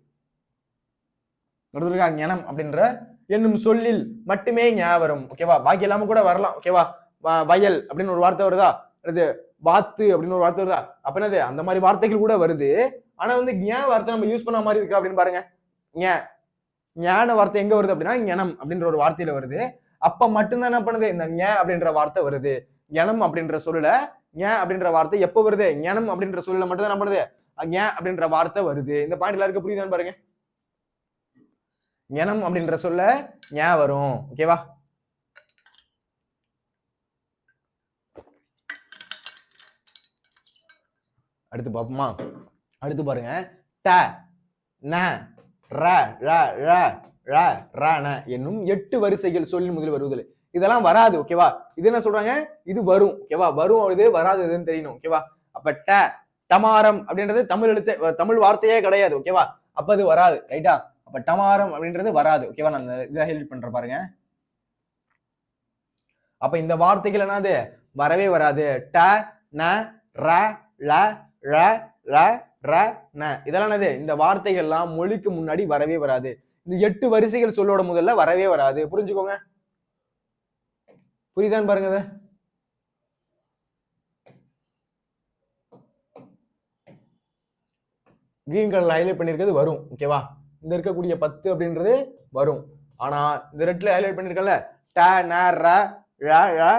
ஞனம் அப்படின்ற என்னும் சொல்லில் மட்டுமே ஞ வரும். ஓகேவா? பாக்கி எல்லாமே கூட வரலாம். ஓகேவா? வயல் அப்படின்னு ஒரு வார்த்தை வருதா? அது வாத்து அப்படின்னு ஒரு வார்த்தை வருதா? அப்ப என்னது? அந்த மாதிரி வார்த்தைகள் கூட வருது. ஆனா வந்து ஞ வார்த்தை நம்ம யூஸ் பண்ண மாதிரி இருக்கு அப்படின்னு பாருங்க. ஞான வார்த்தை எங்க வருது அப்படின்னா ஞனம் அப்படின்ற ஒரு வார்த்தையில வருது. அப்ப மட்டும்தான் என்ன பண்ணுது? இந்த ஞ அப்படின்ற வார்த்தை வருது. ஞனம் அப்படின்ற சொல்லுல ஞ அப்படின்ற வார்த்தை எப்ப வருது? ஞனம் அப்படின்ற சொல்லுல மட்டும் தான் என்ன பண்ணுது? ஞ அப்படின்ற வார்த்தை வருது. இந்த பாயிண்ட் எல்லாருக்கும் புரியுதான்னு பாருங்க. ஞனம் அப்படின்ற சொல்ல ஞ வரும். ஓகேவா? அடுத்து பாப்போமா? அடுத்து பாருங்க. ட, ந, ர, ழ, ழ, ழ, ர, ந என்னும் 8 வரிசைகள் சொல்லின் முதலில் வருவதில்லை. இதெல்லாம் வராது. ஓகேவா? இது என்ன சொல்றாங்க? இது வரும். ஓகேவா? வரும் இது வராது எதுன்னு தெரியணும். ஓகேவா? அப்ப ட, டமாரம் அப்படின்றது தமிழ் எழுத்து, தமிழ் வார்த்தையே கிடையாது. ஓகேவா? அப்ப அது வராது. ரைட்டா? அப்ப டமாரம் அப்படின்றது வராது. ஓகேவா? நான் இதை ஹெல்ப் பண்ற பாருங்க. அப்ப இந்த வார்த்தைகள் என்னது? வரவே வராது. ட, ந, ர, ழ, ழ, ழ, ர, ந இதெல்லாம் என்னது? இந்த வார்த்தைகள்லாம் மொழிக்கு முன்னாடி வரவே வராது. இந்த 8 வரிசைகள் சொல்லோட முதல்ல வரவே வராது. புரிஞ்சுக்கோங்க. புரியுதான்னு பாருங்க. கிரீன் கலர்ல ஹைலைட் பண்ணிருக்கிறது வரும். ஓகேவா? இந்த இருக்கக்கூடிய 10 அப்படின்றது வரும். ஆனா இந்த ரெட்ல ஹைலைட் பண்ணிருக்கல ட, ந, ர, ழ, ழ,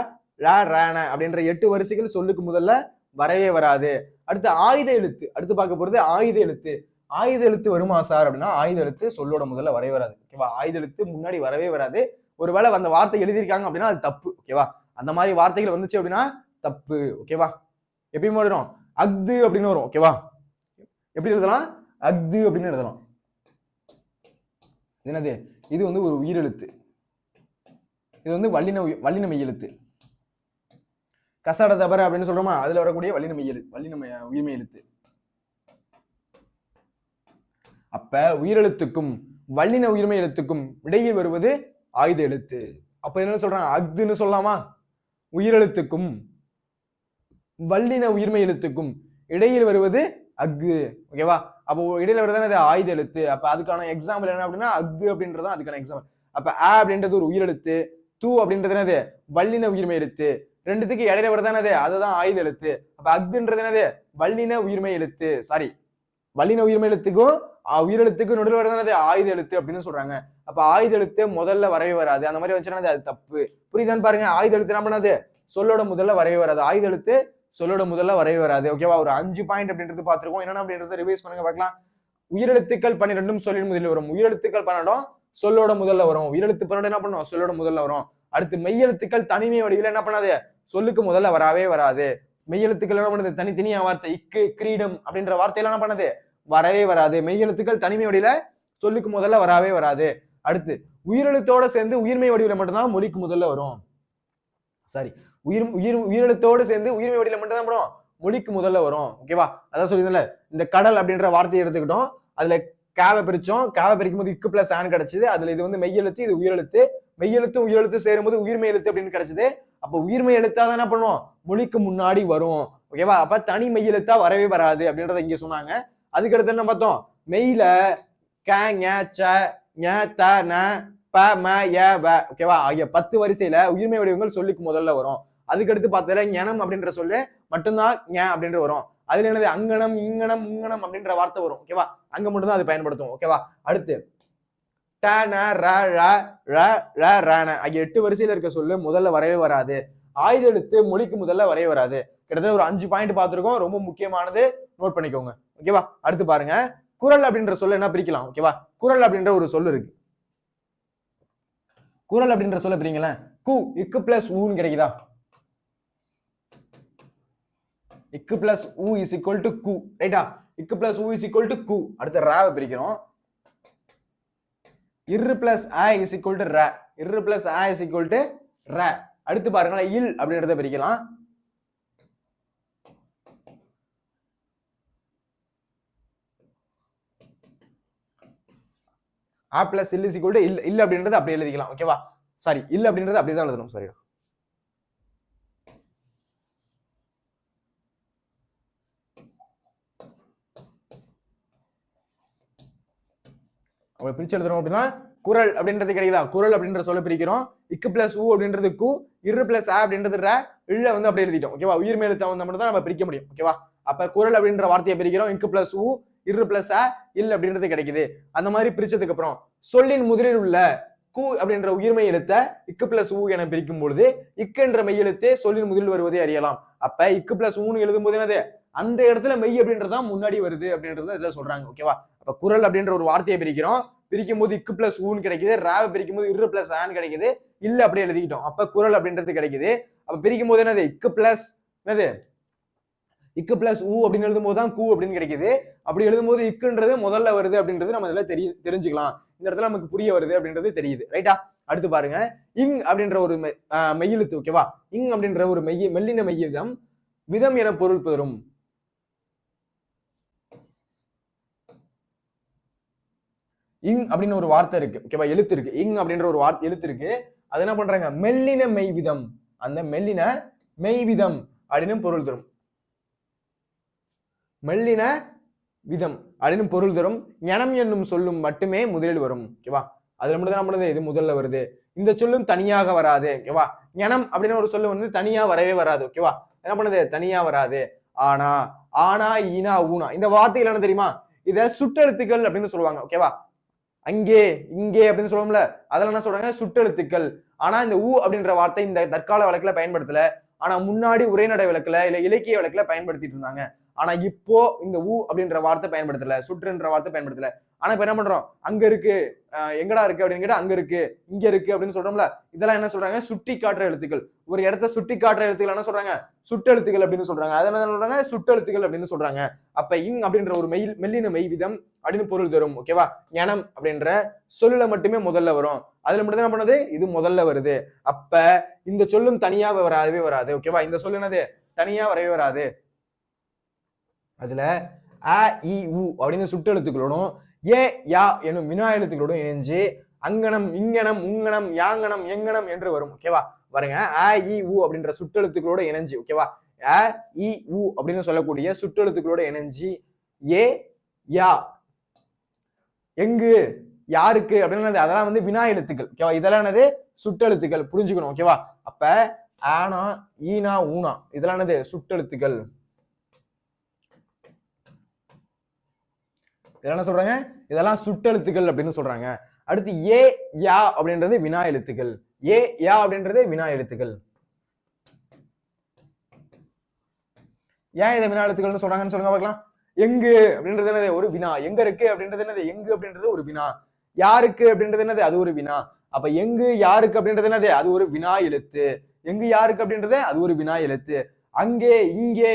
ழ, ர, ந அப்படின்ற 8 வரிசைகள் சொல்லுக்கு முதல்ல வரவே வராது. அடுத்து ஆயுத எழுத்து. அடுத்து பார்க்க போறது ஆயுத எழுத்து. ஆயுத எழுத்து வருமா சார் அப்படின்னா ஆயுத எழுத்து சொல்லோட முதல்ல வரவே வராது. ஓகேவா? ஆயுத எழுத்து முன்னாடி வரவே வராது. ஒருவேளை அந்த வார்த்தை எழுதியிருக்காங்க அப்படின்னா அது தப்பு. ஓகேவா? அந்த மாதிரி வார்த்தைகள் வந்துச்சு அப்படின்னா தப்பு. ஓகேவா? எப்பயுமே வரும் அக்து அப்படின்னு வரும். ஓகேவா? எப்படி எழுதலாம்? அக்து அப்படின்னு எழுதலாம். என்னது? இது வந்து ஒரு உயிரெழுத்து. இது வந்து வல்லின மெய் எழுத்து. கசட தபர அப்படின்னு சொல்றோமா? அதுல வரக்கூடிய வல்லின உயிர்மெய் எழுத்து. அப்ப உயிரெழுத்துக்கும் வல்லின உயிர்மெய் எழுத்துக்கும் இடையில் வருவது ஆயுத எழுத்து. அப்ப என்ன சொல்றாங்க? அக்துன்னு சொல்லலாமா? உயிரெழுத்துக்கும் வல்லின உயிர்மெய் எழுத்துக்கும் இடையில் வருவது அக்கு. ஓகேவா? அப்போ இடையில வருதானே அது ஆயுத எழுத்து. அப்ப அதுக்கான எக்ஸாம்பிள் என்ன அப்படின்னா அக்கு அப்படின்றதான் அதுக்கான எக்ஸாம்பிள். அப்ப அ அப்படின்றது ஒரு உயிரெழுத்து, தூ அப்படின்றது என்னது? வல்லின உயிர்மெய் எழுத்து. ரெண்டுத்துக்கு இடையில வருதானே அதுதான் ஆயுத எழுத்து. அப்ப அக்துன்றது என்னது? வல்லின உயிர்மெய் எழுத்து. சாரி, வல்லின உயிர்மை எழுத்துக்கும் உயிரெழுத்துக்கும் நடுவில் வருது ஆயுத எழுத்து அப்படின்னு சொல்றாங்க. அப்ப ஆயுத எழுத்து முதல்ல வரவே வராது. அந்த மாதிரி வச்சுன்னா அது தப்பு. புரியுதான்னு பாருங்க. ஆயுத எழுத்து என்ன பண்ணாது, சொல்லோட முதல்ல வரவே வராது. ஆயுத எழுத்து சொல்லோட முதல்ல வரவே வராது. ஓகேவா? ஒரு 5 பாயிண்ட் அப்படின்றது பார்த்திருக்கோம். என்னன்னா அப்படின்றத ரிவைஸ் பண்ணுங்க பார்க்கலாம். உயிரெழுத்துக்கள் 12 சொல்லின் முதலில் வரும். உயிரெழுத்துக்கள் 12 சொல்லோட முதல்ல வரும். உயிரெழுத்து 12 என்ன பண்ணும், சொல்லோட முதல்ல வரும். அடுத்து மெய்யெழுத்துக்கள் தனிமை வடிவில் என்ன பண்ணாது, சொல்லுக்கு முதல்ல வரவே வராது. மெய்யெழுத்துக்கள் என்ன பண்ணுது, தனித்தனியா வார்த்தை. இக்கு, கிரீடம் அப்படின்ற வார்த்தையெல்லாம் என்ன பண்ணது, வரவே வராது. மெய்யெழுத்துக்கள் தனிமை வடிவில சொல்லுக்கு முதல்ல வரவே வராது. அடுத்து உயிரெழுத்தோட சேர்ந்து உயிர்மை வடிவில மட்டும்தான் மொழிக்கு முதல்ல வரும். சாரி, உயிரெழுத்தோடு சேர்ந்து உயிர்மை வடிவில மட்டும் தான் வரும், மொழிக்கு முதல்ல வரும். ஓகேவா? அதான் சொல்லியிருந்தேன்ல, இந்த கடல் அப்படின்ற வார்த்தையை எடுத்துக்கிட்டோம். அதுல காவை பிரிச்சோம். காவை பிரிக்கும் போது இக்கு பிளஸ் ஆன் கிடைச்சது. அதுல இது வந்து மெய்யெழுத்து, இது உயிரெழுத்து. மெய்யெழுத்தும் உயிரெழுத்து சேரும்போது உயிர்மை எழுத்து அப்படின்னு கிடைச்சது. அப்ப உயிர்மை எழுத்தா தான் என்ன பண்ணுவோம், மொழிக்கு முன்னாடி வரும். ஓகேவா? அப்ப தனி மெய்யெழுத்தா வரவே வராது அப்படின்றத இங்க சொன்னாங்க. அதுக்கடுத்து என்ன பார்த்தோம், மெய்யில க, ஞ, ச, ஞ, த, ந, ப, ம, ய, வ, ஓகேவா ஆகிய 10 வரிசையில உயிர்மை வடிவங்கள் சொல்லுக்கு முதல்ல வரும். அதுக்கடுத்து பார்த்ததுல ஞனம் அப்படின்ற சொல்லு மட்டும்தான் ஞ அப்படின்ற வரும். அதுல என்னது அங்கனம், இங்கனம், உங்கனம் அப்படின்ற வார்த்தை வரும். ஓகேவா? அங்க மட்டும்தான் அது பயன்படுத்தும். ஓகேவா? அடுத்து ட, ந, ர, ழ, ழ, ழ, ர, ந ஆகிய 8 வரிசையில இருக்க சொல்லு முதல்ல வரவே வராது. ஆயுத எழுத்து மொழிக்கு முதல்ல வரவே வராது. கிட்டத்தட்ட ஒரு 5 பாயிண்ட் பார்த்திருக்கோம். ரொம்ப முக்கியமானது, நோட் பண்ணிக்கோங்க. ஓகேவா? அடுத்து பாருங்க, குறள் அப்படின்ற சொல்ல என்ன பிரிக்கலாம். ஓகேவா? குறள் அப்படின்ற ஒரு சொல்லு இருக்கு. குறள் அப்படின்ற சொல்ல பிரிங்களேன். கு, இக்கு பிளஸ் ஊன்னு கிடைக்குதா? இக்கு பிளஸ் ஊ இஸ் ஈக்குவல் டு கு, ரைட்டா? இக்கு பிளஸ் ஊ இஸ் ஈக்குவல் டு கு. அடுத்து ராவை பிரிக்கிறோம். இரு பிளஸ் ஆ இஸ் ஈக்குவல் டு ர. இரு பிளஸ் ஆ இஸ் ஈக்குவல் டு ர. அடுத்து பாருங்களேன், இல் அப்படின்றத பிரிக்கலாம். ஆ பிளஸ் இல் இஸ் ஈக்குவல் டு இல். இல்ல அப்படின்றது அப்படியே எழுதிக்கலாம். ஓகேவா? சாரி, இல்ல அப்படின்றது அப்படியே தான் எழுதணும். சாரி, அவங்க பிரிச்சு எழுதுறோம் அப்படின்னா குறள் அப்படின்றது கிடைக்குதா? குறள் அப்படின்ற சொல்ல பிரிக்கிறோம். இக்கு பிளஸ் ஊ அப்படின்றது கு, இரு பிளஸ் ஆ அப்படின்றது ர, இல்ல வந்து அப்படி எழுதிட்டோம். ஓகேவா? உயிர் மேலத்தை வந்து மட்டும் தான் நம்ம பிரிக்க முடியும். ஓகேவா? அப்ப குறள் அப்படின்ற வார்த்தையை பிரிக்கிறோம். இக்கு பிளஸ் ஊ, இரு பிளஸ் ஆ, இல் அப்படின்றது கிடைக்குது. அந்த மாதிரி பிரிச்சதுக்கு அப்புறம் சொல்லின் முதலில் உள்ள கு அப்படின்ற உயிர்மை எழுத்த இக்கு பிளஸ் ஊ என பிரிக்கும் பொழுது இக்கு என்ற மெய் எழுத்தே சொல்லின் முதலில் வருவதை அறியலாம். அப்ப இக்கு பிளஸ் ஊன்னு எழுதும் போது என்னது, அந்த இடத்துல மெய் அப்படின்றதான் முன்னாடி வருது அப்படின்றத இதுல சொல்றாங்க. ஓகேவா? அப்ப குறள் அப்படின்ற ஒரு வார்த்தையை பிரிக்கிறோம். பிரிக்கும் போது இக்கு பிளஸ் ஊன்னு கிடைக்குது. ராவை பிரிக்கும் போது இரு பிளஸ் ஆன் கிடைக்குது. இல்ல அப்படியே எழுதிக்கிட்டோம். அப்ப குறள் அப்படின்றது கிடைக்குது. அப்ப பிரிக்கும் போது என்னது, இக்கு பிளஸ் என்னது, இக்கு பிளஸ் ஊ அப்படின்னு எழுதும் போது தான் கு அப்படின்னு கிடைக்குது. அப்படி எழுதும் போது இக்குன்றது முதல்ல வருது அப்படின்றது நம்ம இதுல தெரிஞ்சுக்கலாம். இந்த இடத்துல நமக்கு புரிய வருது அப்படின்றது தெரியுது. ரைட்டா? அடுத்து பாருங்க, இங் அப்படின்ற ஒரு மெய்யெழுத்து. ஓகேவா? இங் அப்படின்ற ஒரு மெல்லின மெய்யிதம் விதம் என பொருள் பெறும். இங் அப்படின்னு ஒரு வார்த்தை இருக்கு. ஓகேவா? எழுத்து இருக்கு. இங் அப்படின்ற ஒரு வார்த்தை எழுத்து இருக்கு. அது என்ன பண்றாங்க, மெல்லின மெய்விதம். அந்த மெல்லின மெய்விதம் அப்படின்னு பொருள் தரும். மெல்லின விதம் அப்படின்னு பொருள் தரும். ஞனம் என்னும் சொல்லும் மட்டுமே முதலில் வரும். ஓகேவா? அதுல மட்டும் தான் நம்மளது இது முதல்ல வருது. இந்த சொல்லும் தனியாக வராது. ஓகேவா? ஞனம் அப்படின்னு ஒரு சொல்லு வந்து தனியா வரவே வராது. ஓகேவா? என்ன பண்ணுது, தனியா வராது. ஆனா, ஆனா, ஈனா, ஊனா இந்த வார்த்தைகள் என்ன தெரியுமா, இத சுட்டெழுத்துக்கள் அப்படின்னு சொல்லுவாங்க. ஓகேவா? அங்கே, இங்கே அப்படின்னு சொல்லுவோம்ல, அதெல்லாம் என்ன சொல்றாங்க, சுட்டெழுத்துக்கள். ஆனா இந்த ஊ அப்படின்ற வார்த்தை இந்த தற்கால வழக்குல பயன்படுத்தல. ஆனா முன்னாடி உரைநடை வழக்குல இல்ல இலக்கிய வழக்குல பயன்படுத்திட்டு இருந்தாங்க. ஆனா இப்போ இந்த ஊ அப்படின்ற வார்த்தை பயன்படுத்தல, சுற்றுன்ற வார்த்தை பயன்படுத்தல. ஆனா இப்ப என்ன பண்றோம், அங்க இருக்கு, எங்கடா இருக்கு அப்படின்னு கேட்டா அங்க இருக்கு, இங்க இருக்கு அப்படின்னு சொல்றோம்ல, இதெல்லாம் என்ன சொல்றாங்க, சுட்டி காட்டுற எழுத்துக்கள். ஒரு இடத்த சுட்டி காட்டுற எழுத்துக்கள் என்ன சொல்றாங்க, சுட்டெழுத்துக்கள் அப்படின்னு சொல்றாங்க. அதனால என்ன சொல்றாங்க, சுட்டெழுத்துக்கள் அப்படின்னு சொல்றாங்க. அப்ப இங் அப்படின்ற ஒரு மெல்லின மெய் விதம் அப்படின்னு பொருள் தரும். ஓகேவா? ஞனம் அப்படின்ற சொல்லுல மட்டுமே முதல்ல வரும். அதுல மட்டும் என்ன பண்ணுது, இது முதல்ல வருது. அப்ப இந்த சொல்லும் தனியா வரவே வராது. ஓகேவா? இந்த சொல்லு என்னது, தனியா வரவே வராது. அதுல அ, இ, உ அப்படின்னு சுட்டெழுத்துக்களோடும் ஏ, யா என்னும் வினா எழுத்துக்களோடும் இணைஞ்சு அங்கனம், இங்கனம், உங்கனம், யாங்கனம், எங்கனம் என்று வரும். ஓகேவா? பாருங்க, அ, இ, உ அப்படின்ற சுட்டெழுத்துக்களோட இணைஞ்சு. ஓகேவா? அ, இ, உ அப்படின்னு சொல்லக்கூடிய சுட்டெழுத்துக்களோட இணைஞ்சு ஏ, யா, எங்கு, யாருக்கு அப்படின்னு அதெல்லாம் வந்து வினா எழுத்துக்கள். ஓகேவா? இதெல்லாம் என்னது, சுட்டெழுத்துக்கள். புரிஞ்சுக்கணும். ஓகேவா? அப்ப ஆனா, ஈனா, ஊனா இதெல்லாம் என்னது, சுட்டெழுத்துக்கள். என்ன சொல்றாங்க, இதெல்லாம் சுட்டெழுத்துக்கள் அப்படின்னு சொல்றாங்க. அடுத்து ஏ யா அப்படின்றது வினா எழுத்துக்கள். ஏ யா அப்படின்றது வினா எழுத்துக்கள். ஏன் இதை வினா எழுத்துக்கள்னு சொல்றாங்கன்னு சொல்லுங்க பார்க்கலாம். எங்கு அப்படின்றது என்னது, ஒரு வினா. எங்க இருக்கு அப்படின்றது என்னது, எங்கு அப்படின்றது ஒரு வினா. யாருக்கு அப்படின்றது என்னது, அது ஒரு வினா. அப்ப எங்கு யாருக்கு அப்படின்றது என்னது, அது ஒரு வினா எழுத்து. எங்கு யாருக்கு அப்படின்றது அது ஒரு வினா எழுத்து. அங்கே, இங்கே,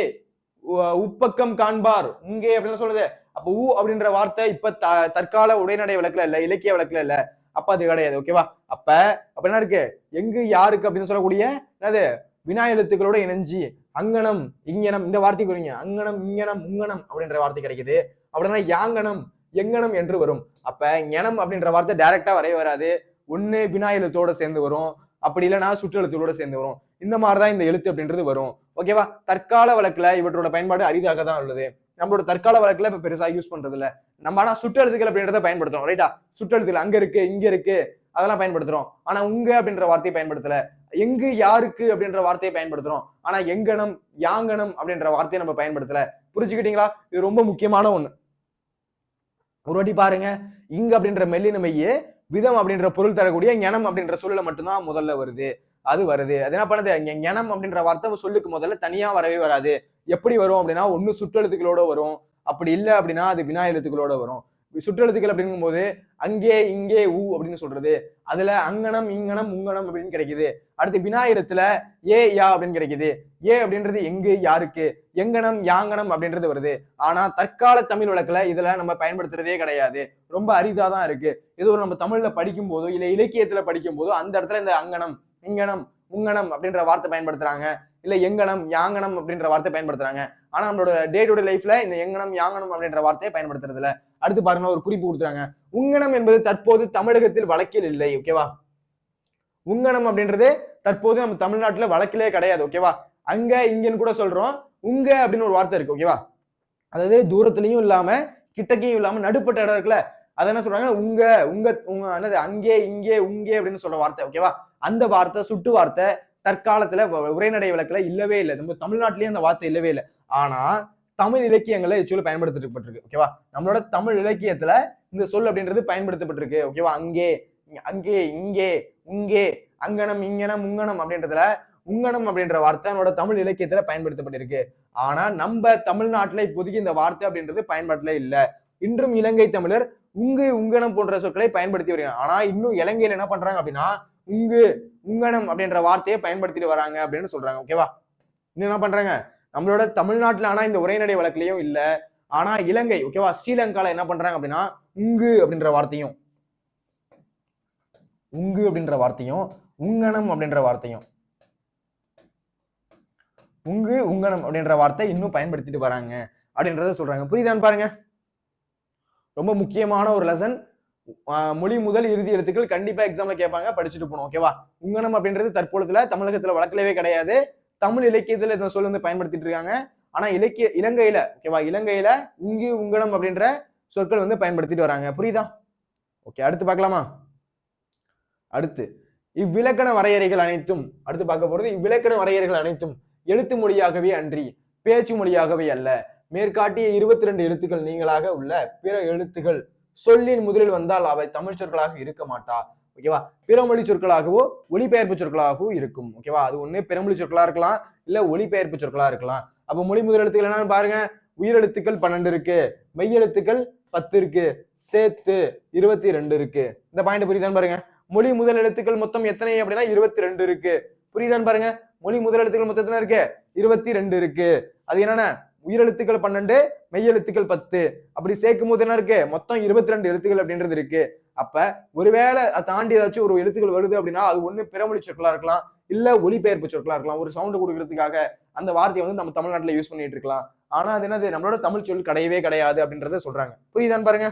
உப்பக்கம் காண்பார், இங்கே அப்படின்னு சொல்லுது. அப்ப ஊ அப்படின்ற வார்த்தை இப்ப தற்கால உரைநடை வழக்குல இல்ல, இலக்கிய வழக்குல இல்ல. அப்ப அது கிடையாது. ஓகேவா? அப்ப அப்ப என்ன இருக்கு, எங்கு யாருக்கு அப்படின்னு சொல்லக்கூடிய என்னது வினா எழுத்துக்களோட இணைஞ்சி அங்கனம் இங்கனம் இந்த வார்த்தை குறிங்க. அங்கனம் இங்கனம் உங்கனம் அப்படின்ற வார்த்தை கிடைக்குது. அப்படின்னா யாங்கனம் எங்கனம் என்று வரும். அப்ப ஞனம் அப்படின்ற வார்த்தை டைரக்டா வரவே வராது. ஒண்ணு வினா எழுத்தோட சேர்ந்து வரும், அப்படி இல்லைன்னா சுற்றெழுத்துகளோட சேர்ந்து வரும். இந்த மாதிரிதான் இந்த எழுத்து அப்படின்றது வரும். ஓகேவா? தற்கால வழக்குல இவற்றோட பயன்பாடு அரிதாக தான் உள்ளது. நம்மளோட தற்கால வழக்குல இப்ப பெருசா யூஸ் பண்றது இல்ல. நம்ம ஆனா சுற்றெழுத்துக்கள் அப்படின்றத பயன்படுத்துறோம். ரைட்டா? சுற்றெழுத்துக்கள் அங்க இருக்கு, இங்க இருக்கு, அதெல்லாம் பயன்படுத்துறோம். ஆனா உங்க அப்படின்ற வார்த்தையை பயன்படுத்தல. எங்கு யாருக்கு அப்படின்ற வார்த்தையை பயன்படுத்துறோம். ஆனா எங்கனம் யாங்கனம் அப்படின்ற வார்த்தையை நம்ம பயன்படுத்தல. புரிஞ்சுக்கிட்டீங்களா? இது ரொம்ப முக்கியமான ஒண்ணு. ஒரு வாட்டி பாருங்க, இங்க அப்படின்ற மெல்லினமையே விதம் அப்படின்ற பொருள் தரக்கூடிய ஞனம் அப்படின்ற சொல்லுல மட்டும்தான் முதல்ல வருது. அது வருது. அது என்ன பண்ணுது, ஞனம் அப்படின்ற வார்த்தை சொல்லுக்கு முதல்ல தனியா வரவே வராது. எப்படி வரும் அப்படின்னா, ஒண்ணு சுற்றெழுத்துக்களோட வரும், அப்படி இல்ல அப்படின்னா அது வினா எழுத்துக்களோட வரும். சுற்றெழுத்துக்கள் அப்படிங்கும் போது அங்கே, இங்கே, ஊ அப்படின்னு சொல்றது. அதுல அங்கனம் இங்கனம் உங்கனம் அப்படின்னு கிடைக்குது. அடுத்து வினாயிரத்துல ஏ யா அப்படின்னு கிடைக்குது. ஏ அப்படின்றது எங்கு யாருக்கு, எங்கனம் யாங்கனம் அப்படின்றது வருது. ஆனா தற்கால தமிழ் வழக்குல இதுல நம்ம பயன்படுத்துறதே கிடையாது. ரொம்ப அரிதாதான் இருக்கு. இது ஒரு நம்ம தமிழ்ல படிக்கும் போதோ இல்ல இலக்கியத்துல படிக்கும் போதோ அந்த இடத்துல இந்த அங்கனம் இங்கனம் உங்கனம் அப்படின்ற வார்த்தை பயன்படுத்துறாங்க, இல்ல எங்கனம் யாங்கனம் அப்படின்ற வார்த்தை பயன்படுத்துறாங்க. ஆனா நம்மளோட டே டு டே லைஃப்ல இந்த எங்கனம் யாங்கனம் அப்படின்ற வார்த்தையை பயன்படுத்துறது இல்ல. அடுத்து பாருங்க, ஒரு குறிப்பு கொடுத்துறாங்க. உங்கனம் என்பது தற்போது தமிழகத்தில் வழக்கில் இல்லை. ஓகேவா? உங்கனம் அப்படின்றது தற்போது நம்ம தமிழ்நாட்டுல வழக்கிலே கிடையாது. ஓகேவா? அங்க இங்கன்னு கூட சொல்றோம். உங்க அப்படின்னு ஒரு வார்த்தை இருக்கு. ஓகேவா? அதாவது தூரத்திலையும் இல்லாம கிட்டக்கையும் இல்லாம நடுப்பட்ட இடம் இருக்குல்ல, அதை என்ன சொல்றாங்க, உங்க உங்க உங்க என்னது அங்கே இங்கே உங்கே அப்படின்னு சொல்ற வார்த்தை. ஓகேவா? அந்த வார்த்தை சுட்டு வார்த்தை தற்காலத்துல உரைநடை வழக்குல இல்லவே இல்லை. நம்ம தமிழ்நாட்டிலேயே அந்த வார்த்தை இல்லவே இல்லை. ஆனா தமிழ் இலக்கியங்கள்ல இச்சொல் பயன்படுத்தப்பட்டிருக்கு. ஓகேவா? நம்மளோட தமிழ் இலக்கியத்துல இந்த சொல் அப்படின்றது பயன்படுத்தப்பட்டிருக்கு. ஓகேவா? அங்கே, அங்கே, இங்கே, உங்கே, அங்கனம் இங்கனம் உங்கனம் அப்படின்றதுல உங்கனம் அப்படின்ற வார்த்தை நம்மளோட தமிழ் இலக்கியத்துல பயன்படுத்தப்பட்டிருக்கு. ஆனா நம்ம தமிழ்நாட்டுல இப்போதைக்கு இந்த வார்த்தை அப்படின்றது பயன்பாட்டுல இல்ல. இன்றும் இலங்கை தமிழர் உங்கு உங்கனம் போன்ற சொற்களை பயன்படுத்தி வருகிறாங்க. ஆனா இன்னும் இலங்கையில என்ன பண்றாங்க அப்படின்னா உங்கு உங்கனம் அப்படின்ற வார்த்தையை பயன்படுத்திட்டு வராங்க அப்படின்னு சொல்றாங்க. ஓகேவா? இன்னும் என்ன பண்றாங்க, நம்மளோட தமிழ்நாட்டுல ஆனா இந்த உரைநடை வழக்குலயும் இல்ல. ஆனா இலங்கை, ஓகேவா, ஸ்ரீலங்கால என்ன பண்றாங்க அப்படின்னா உங்கு அப்படின்ற வார்த்தையும் உங்கு அப்படின்ற வார்த்தையும் உங்கனம் அப்படின்ற வார்த்தையும் உங்கு உங்கனம் அப்படின்ற வார்த்தை இன்னும் பயன்படுத்திட்டு வராங்க அப்படின்றத சொல்றாங்க. புரியுதான்னு பாருங்க. ரொம்ப முக்கியமான ஒரு லெசன். மொழி முதல் இறுதி எழுத்துக்கள் கண்டிப்பா எக்ஸாம்ல கேட்பாங்க, படிச்சுட்டு போகணும். ஓகேவா? உங்கனம் அப்படின்றது தற்பொழுதுல தமிழகத்துல வழக்கிலவே கிடையாது. தமிழ் இலக்கியத்துல இந்த சொல் வந்து பயன்படுத்திட்டு இருக்காங்க. ஆனா இலங்கையில, ஓகேவா, இலங்கையில உங்கு உங்கனம் அப்படின்ற சொற்கள் வந்து பயன்படுத்திட்டு வராங்க. புரியுதா? ஓகே, அடுத்து பார்க்கலாமா? அடுத்து இவ்விலக்கண வரையறைகள் அனைத்தும், அடுத்து பார்க்க போறது இவ்விலக்கண வரையறைகள் அனைத்தும் எழுத்து மொழியாகவே அன்றி பேச்சு மொழியாகவே அல்ல. மேற்காட்டிய 22 எழுத்துக்கள் நீங்களாக உள்ள பிற எழுத்துகள் சொல்லின் முதலில் வந்தால் அவை தமிழ் சொற்களாக இருக்க மாட்டா. ஓகேவா? பிறமொழி சொற்களாகவோ ஒளிபெயர்ப்பு சொற்களாகவோ இருக்கும். ஓகேவா? அது ஒண்ணு பிறமொழி சொற்களா இருக்கலாம், இல்ல ஒளிபெயர்ப்பு சொற்களா இருக்கலாம். அப்ப மொழி முதல் எழுத்துக்கள் என்னன்னு பாருங்க. உயிரெழுத்துக்கள் 12 இருக்கு, மெய்யெழுத்துக்கள் 10 இருக்கு, சேர்த்து 22 இருக்கு. இந்த பாயிண்ட் புரியுதான்னு பாருங்க. மொழி முதல் எழுத்துக்கள் மொத்தம் எத்தனை அப்படின்னா 22 இருக்கு. புரியுதான்னு பாருங்க. மொழி முதல் எழுத்துக்கள் மொத்தம் எத்தனை இருக்கு? 22 இருக்கு. அது என்னன்னா உயிரெழுத்துக்கள் 12, மெய்யெழுத்துக்கள் 10. அப்படி சேர்க்கும் போது என்ன இருக்கு? மொத்தம் 22 எழுத்துக்கள் அப்படின்றது இருக்கு. அப்ப ஒருவேளை அதை தாண்டி ஏதாச்சும் ஒரு எழுத்துக்கள் வருது அப்படின்னா அது ஒண்ணு பிறமொழி சொற்களா இருக்கலாம், இல்ல ஒளிபெயர்ப்பு சொற்களா இருக்கலாம். ஒரு சவுண்ட் கொடுக்கறதுக்காக அந்த வார்த்தையை வந்து நம்ம தமிழ்நாட்டுல யூஸ் பண்ணிட்டு இருக்கலாம். ஆனா அது என்னது, நம்மளோட தமிழ் சொல் கிடையவே கிடையாது அப்படின்றத சொல்றாங்க. புரியுதான்னு பாருங்க.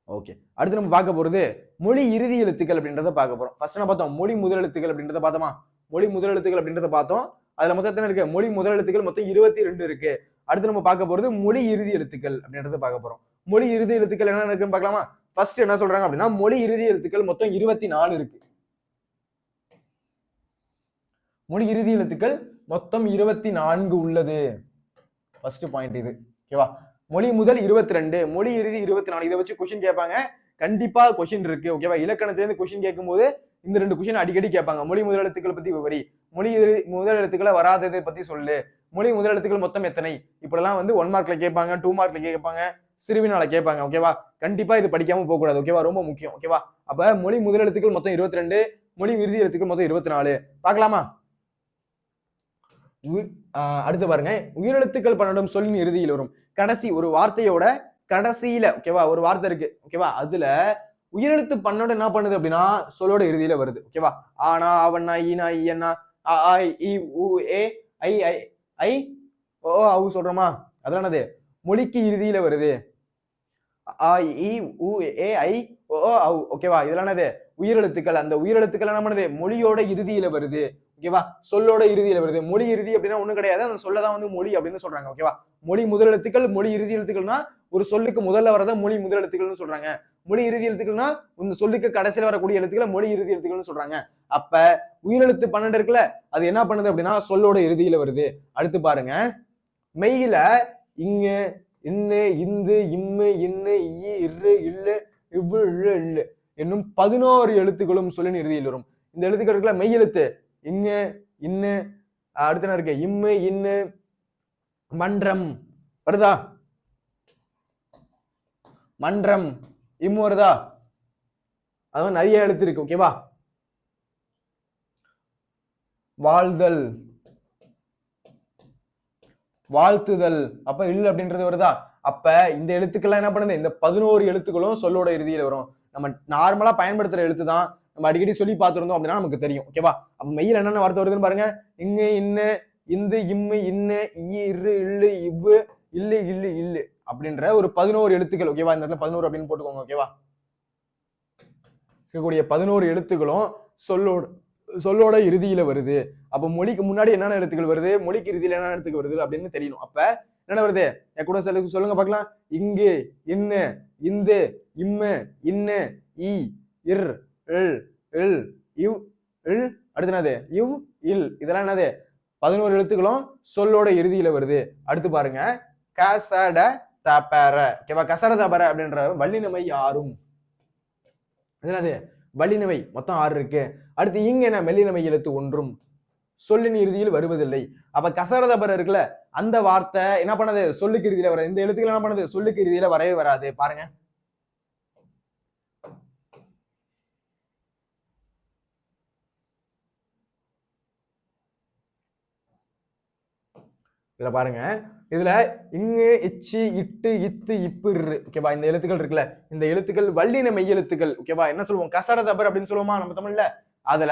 ஓகே, அடுத்து நம்ம பார்க்க போறது மொழி இறுதி எழுத்துக்கள் அப்படின்றத பார்க்க போறோம். ஃபர்ஸ்ட் என்ன பார்த்தோம்? மொழி முதல் எழுத்துக்கள் அப்படின்றத பார்த்தோமா? மொழி முதல் எழுத்துக்கள் அப்படின்றத பார்த்தோம். அதுல மொத்தம் எத்தனை இருக்கு? மொழி முதல் எழுத்துக்கள் மொத்தம் 22 இருக்கு. அடுத்து நம்ம பார்க்க போறது மொழி இறுதி எழுத்துக்கள் அப்படின்றத பார்க்க போறோம். மொழி இறுதி எழுத்துக்கள் என்ன இருக்குன்னு பார்க்கலாமா? ஃபர்ஸ்ட் என்ன சொல்றாங்க அப்படின்னா மொழி இறுதி எழுத்துக்கள் மொத்தம் 24 இருக்கு. மொழி இறுதி எழுத்துக்கள் மொத்தம் 24 உள்ளது. ஃபர்ஸ்ட் பாயிண்ட் இது. ஓகேவா? மொழி முதல் 22, மொழி இறுதி 24. இதை வச்சு கொஸ்டின் கேட்பாங்க, கண்டிப்பா கொஸ்டின் இருக்கு. ஓகேவா? இலக்கணத்துல இருந்து கொஸ்டின் கேட்கும் போது இந்த 2 கொஸ்டின் அடிக்கடி கேட்பாங்க. மொழி முதல் எழுத்துக்களை பத்தி விவரி, மொழி முதல் எழுத்துக்களை வராததை பத்தி சொல்லு, மொழி முதல் எழுத்துக்கள் மொத்தம் எத்தனை, இப்படிலாம் வந்து 1 மார்க்ல கேட்பாங்க, 2 மார்க்ல கேட்பாங்க, சிறுவினால கேட்பாங்க. ஓகேவா? கண்டிப்பா இது படிக்காம போக கூடாது. ஓகேவா? ரொம்ப முக்கியம். ஓகேவா? அப்ப மொழி முதல் எழுத்துக்கள் மொத்தம் 22, மொழி இறுதி எழுத்துக்கள் மொத்தம் 24. பார்க்கலாமா? அடுத்து பாருங்க, உயிரெழுத்துக்கள் 12 சொல்லின் இறுதியில் வரும். கடைசி ஒரு வார்த்தையோட கடைசியில, ஓகேவா, ஒரு வார்த்தை இருக்கு. ஓகேவா? அதுல உயிரெழுத்து 12 என்ன பண்ணுது அப்படின்னா சொல்லோட இறுதியில வருது. ஓகேவா? ஆனா, அவனா, ஈனா, ஈயனா, அ ஆ இ உ ஏ ஐ ஐ ஐ ஓ அவு சொல்றோமா, அதெல்லாம் என்னது மொழிக்கு இறுதியில வருது. ஆ இ உ ஏ ஐ ஓ அவு. ஓகேவா? இதெல்லாம் என்னது உயிரெழுத்துக்கள். அந்த உயிரெழுத்துக்கள் என்ன பண்ணுது மொழியோட இறுதியில வருது. ஓகேவா? சொல்லோட இறுதியில வருது. மொழி இறுதி அப்படின்னா ஒண்ணும் கிடையாது, அந்த சொல்லதான் வந்து மொழி அப்படின்னு சொல்றாங்க. ஓகேவா? மொழி முதல் எழுத்துக்கள், மொழி இறுதி எழுத்துக்கள்னா ஒரு சொல்லுக்கு முதல்ல வரத மொழி முதல் எழுத்துக்கள்னு சொல்றாங்க. மொழி இறுதி எழுத்துக்கள்னா இந்த சொல்லுக்கு கடைசியில வரக்கூடிய எழுத்துக்களை மொழி இறுதி எழுத்துக்கள்னு சொல்றாங்க. அப்ப உயிரெழுத்து 12 இருக்குல்ல, அது என்ன பண்ணுது அப்படின்னா சொல்லோட இறுதியில வருது. அடுத்து பாருங்க, மெய்யில இங்க இன்னு இந்து இம்மு இன்னு இ இரு இல்லு இவ்வு இழு இல்லு என்னும் 11 எழுத்துக்களும் சொல்லின் இறுதியில் வரும். இந்த எழுத்துக்கள் இருக்குல்ல, மெய் எழுத்து இங்க இன்னு, அடுத்து என்ன இருக்கு இம்மு இன்னு, மன்றம் வருதா, மன்றம் இம்மு வருதா, அது நிறைய எழுத்து இருக்கு. ஓகேவா? வாழ்தல், வாழ்த்துதல், அப்ப இல்ல அப்படின்றது வருதா. அப்ப இந்த எழுத்துக்கள்லாம் என்ன பண்ணுது, இந்த 11 எழுத்துக்களும் சொல்லோட இறுதியில வரும். நம்ம நார்மலா பயன்படுத்துற எழுத்து தான், நம்ம அடிக்கடி சொல்லி பார்த்திருந்தோம் அப்படின்னா நமக்கு தெரியும். ஓகேவா? அப்ப மெய்யில என்னென்ன வார்த்தை வருதுன்னு பாருங்க, இங்கு இன்னு இந்து இம்மு இன்னு இ இரு இல்லு இவ்வு இல்லு இல்லு இல்லு அப்படின்ற ஒரு 11 எழுத்துக்கள். ஓகேவா? இந்த இடத்துல 11 அப்படின்னு போட்டுக்கோங்க. ஓகேவா? இருக்கக்கூடிய 11 எழுத்துக்களும் சொல்லோட இறுதியில வருது. அப்ப மொழிக்கு முன்னாடி என்னென்ன எழுத்துக்கள் வருது, மொழிக்கு இறுதியில என்னென்ன எழுத்துக்கள் வருது அப்படின்னு தெரியணும். அப்ப என்ன வருது, என் கூட சொல்லுங்க பார்க்கலாம். இங்கு இன்னு இந்து இம்மு இன்னு இ இர் இல் இல் இவ் இல், அடுத்து என்னது இவ் இல், இதெல்லாம் என்னது 11 எழுத்துக்களும் சொல்லோட இறுதியில வருது. அடுத்து பாருங்க, கசட தபர. ஓகேவா? கசட தபர அப்படின்ற வல்லினமை யாரும், என்னது வல்லினமை மொத்தம் 6 இருக்கு. அடுத்து இங்க என்ன மெல்லினமை எழுத்து ஒன்றும் சொல்லின் இறுதியில் வருவதில்லை. அப்ப கசரதபர இருக்குல்ல, அந்த வார்த்தை என்ன பண்ணது சொல்லுக்கு இறுதியில வர, இந்த எழுத்துக்கள் என்ன பண்ணுது சொல்லுக்கு இறுதியில வரவே வராது. பாருங்க, இதுல பாருங்க, இதுல இங்கு இச்சு இட்டு இத்து இப்பு இரு. ஓகேவா? இந்த எழுத்துக்கள் இருக்குல்ல, இந்த எழுத்துக்கள் வல்லின மெய் எழுத்துக்கள். ஓகேவா? என்ன சொல்லுவோம், கசரதபர் அப்படின்னு சொல்லுவோமா நம்ம தமிழ்ல. அதுல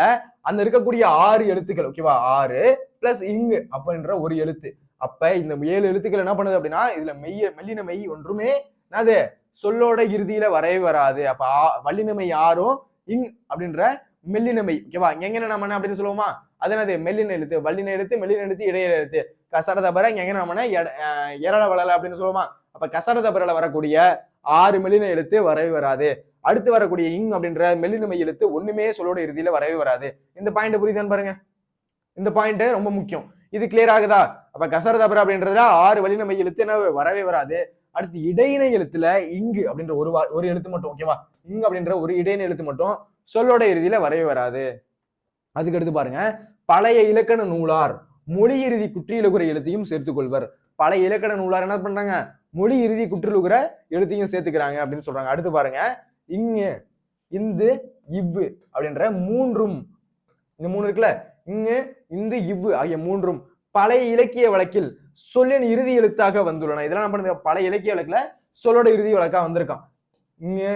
அந்த இருக்கக்கூடிய 6 எழுத்துக்கள். ஓகேவா? 6 பிளஸ் இங்கு அப்படின்ற ஒரு எழுத்து. அப்ப இந்த 7 எழுத்துக்கள் என்ன பண்ணுது அப்படின்னா இதுல மெல்லின மெய் ஒன்றுமே என்னது சொல்லோட இறுதியில வரவே வராது. அப்ப வல்லினமை 6ம் இங் அப்படின்ற மெல்லினமை. ஓகேவா? எங்க நம்ம என்ன அப்படின்னு சொல்லுவோமா, அது என்னது மெல்லின எழுத்து, வல்லின எழுத்து, மெல்லின எழுத்து, இடையில எழுத்து. கசரதபர எங்க நம்ம எரள வளல அப்படின்னு சொல்லுவோமா. அப்ப கசரதபரல வரக்கூடிய 6 மெல்லின எழுத்து வரவே வராது. அடுத்து வரக்கூடிய இங் அப்படின்ற மெல்லினமை எழுத்து ஒண்ணுமே சொல்லோட இறுதியில வரவே வராது. இந்த பாயிண்ட் புரியுதான்னு பாருங்க, இந்த பாயிண்ட் ரொம்ப முக்கியம். இது கிளியர் ஆகுதா? அப்ப கசரதபர அப்படின்றதுல 6 வல்லினமை எழுத்து என்ன வரவே வராது. அடுத்து இடையினை எழுத்துல இங்கு அப்படின்ற ஒரு எழுத்து மட்டும். ஓகேவா? இங்கு அப்படின்ற ஒரு இடையினை எழுத்து மட்டும் சொல்லோட இறுதியில வரவே வராது. அதுக்கு அடுத்து பாருங்க, பழைய இலக்கண நூலார் மொழி இறுதி குற்றியலுகிற எழுத்தையும் சேர்த்துக் கொள்வர். பழைய இலக்கண நூலார் என்ன பண்றாங்க, மொழி இறுதி குற்றியலுகிற எழுத்தையும் சேர்த்துக்கிறாங்க அப்படின்னு சொல்றாங்க. அடுத்து பாருங்க, இங்கு இந்து இவ்வு அப்படின்ற மூன்றும், இந்த 3 இருக்குல்ல, இங்கு இந்து இவ்வு ஆகிய மூன்றும் பழைய இலக்கிய வழக்கில் சொல்லின் இறுதி எழுத்தாக வந்துள்ளன. இதெல்லாம் என்ன பண்ணுது, பழைய இலக்கிய வழக்குல சொல்லோட இறுதி வழக்கா வந்திருக்கான். இங்கு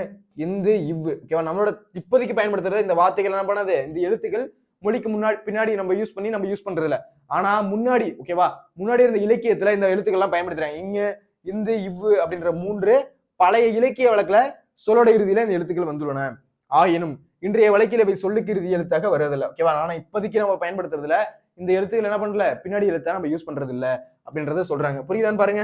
இந்து இவ்வு. ஓகேவா? நம்மளோட இப்போதைக்கு பயன்படுத்துறது இந்த வார்த்தைகள் என்ன பண்ணது, இந்த எழுத்துக்கள் மொழிக்கு முன்னாடி பின்னாடி நம்ம யூஸ் பண்றது இல்ல. ஆனா முன்னாடி, ஓகேவா, முன்னாடி இருந்த இலக்கியத்துல இந்த எழுத்துக்கள்லாம் பயன்படுத்துறாங்க. இங்கு இந்து இவ்வு அப்படின்ற 3 பழைய இலக்கிய வழக்குல சொல்லோட இறுதியில இந்த எழுத்துக்கள் வந்துள்ளன. ஆயினும் இன்றைய வழக்கில் இவை சொல்லுக்கு இறுதி எழுத்தாக வருவதில்லை. ஓகேவா? ஆனா இப்போதைக்கு நம்ம பயன்படுத்துறதுல இந்த எழுத்துக்கள் என்ன பண்ணல, பின்னாடி எழுத்தா நம்ம யூஸ் பண்றது இல்ல அப்படின்றத சொல்றாங்க. புரியுதான்னு பாருங்க.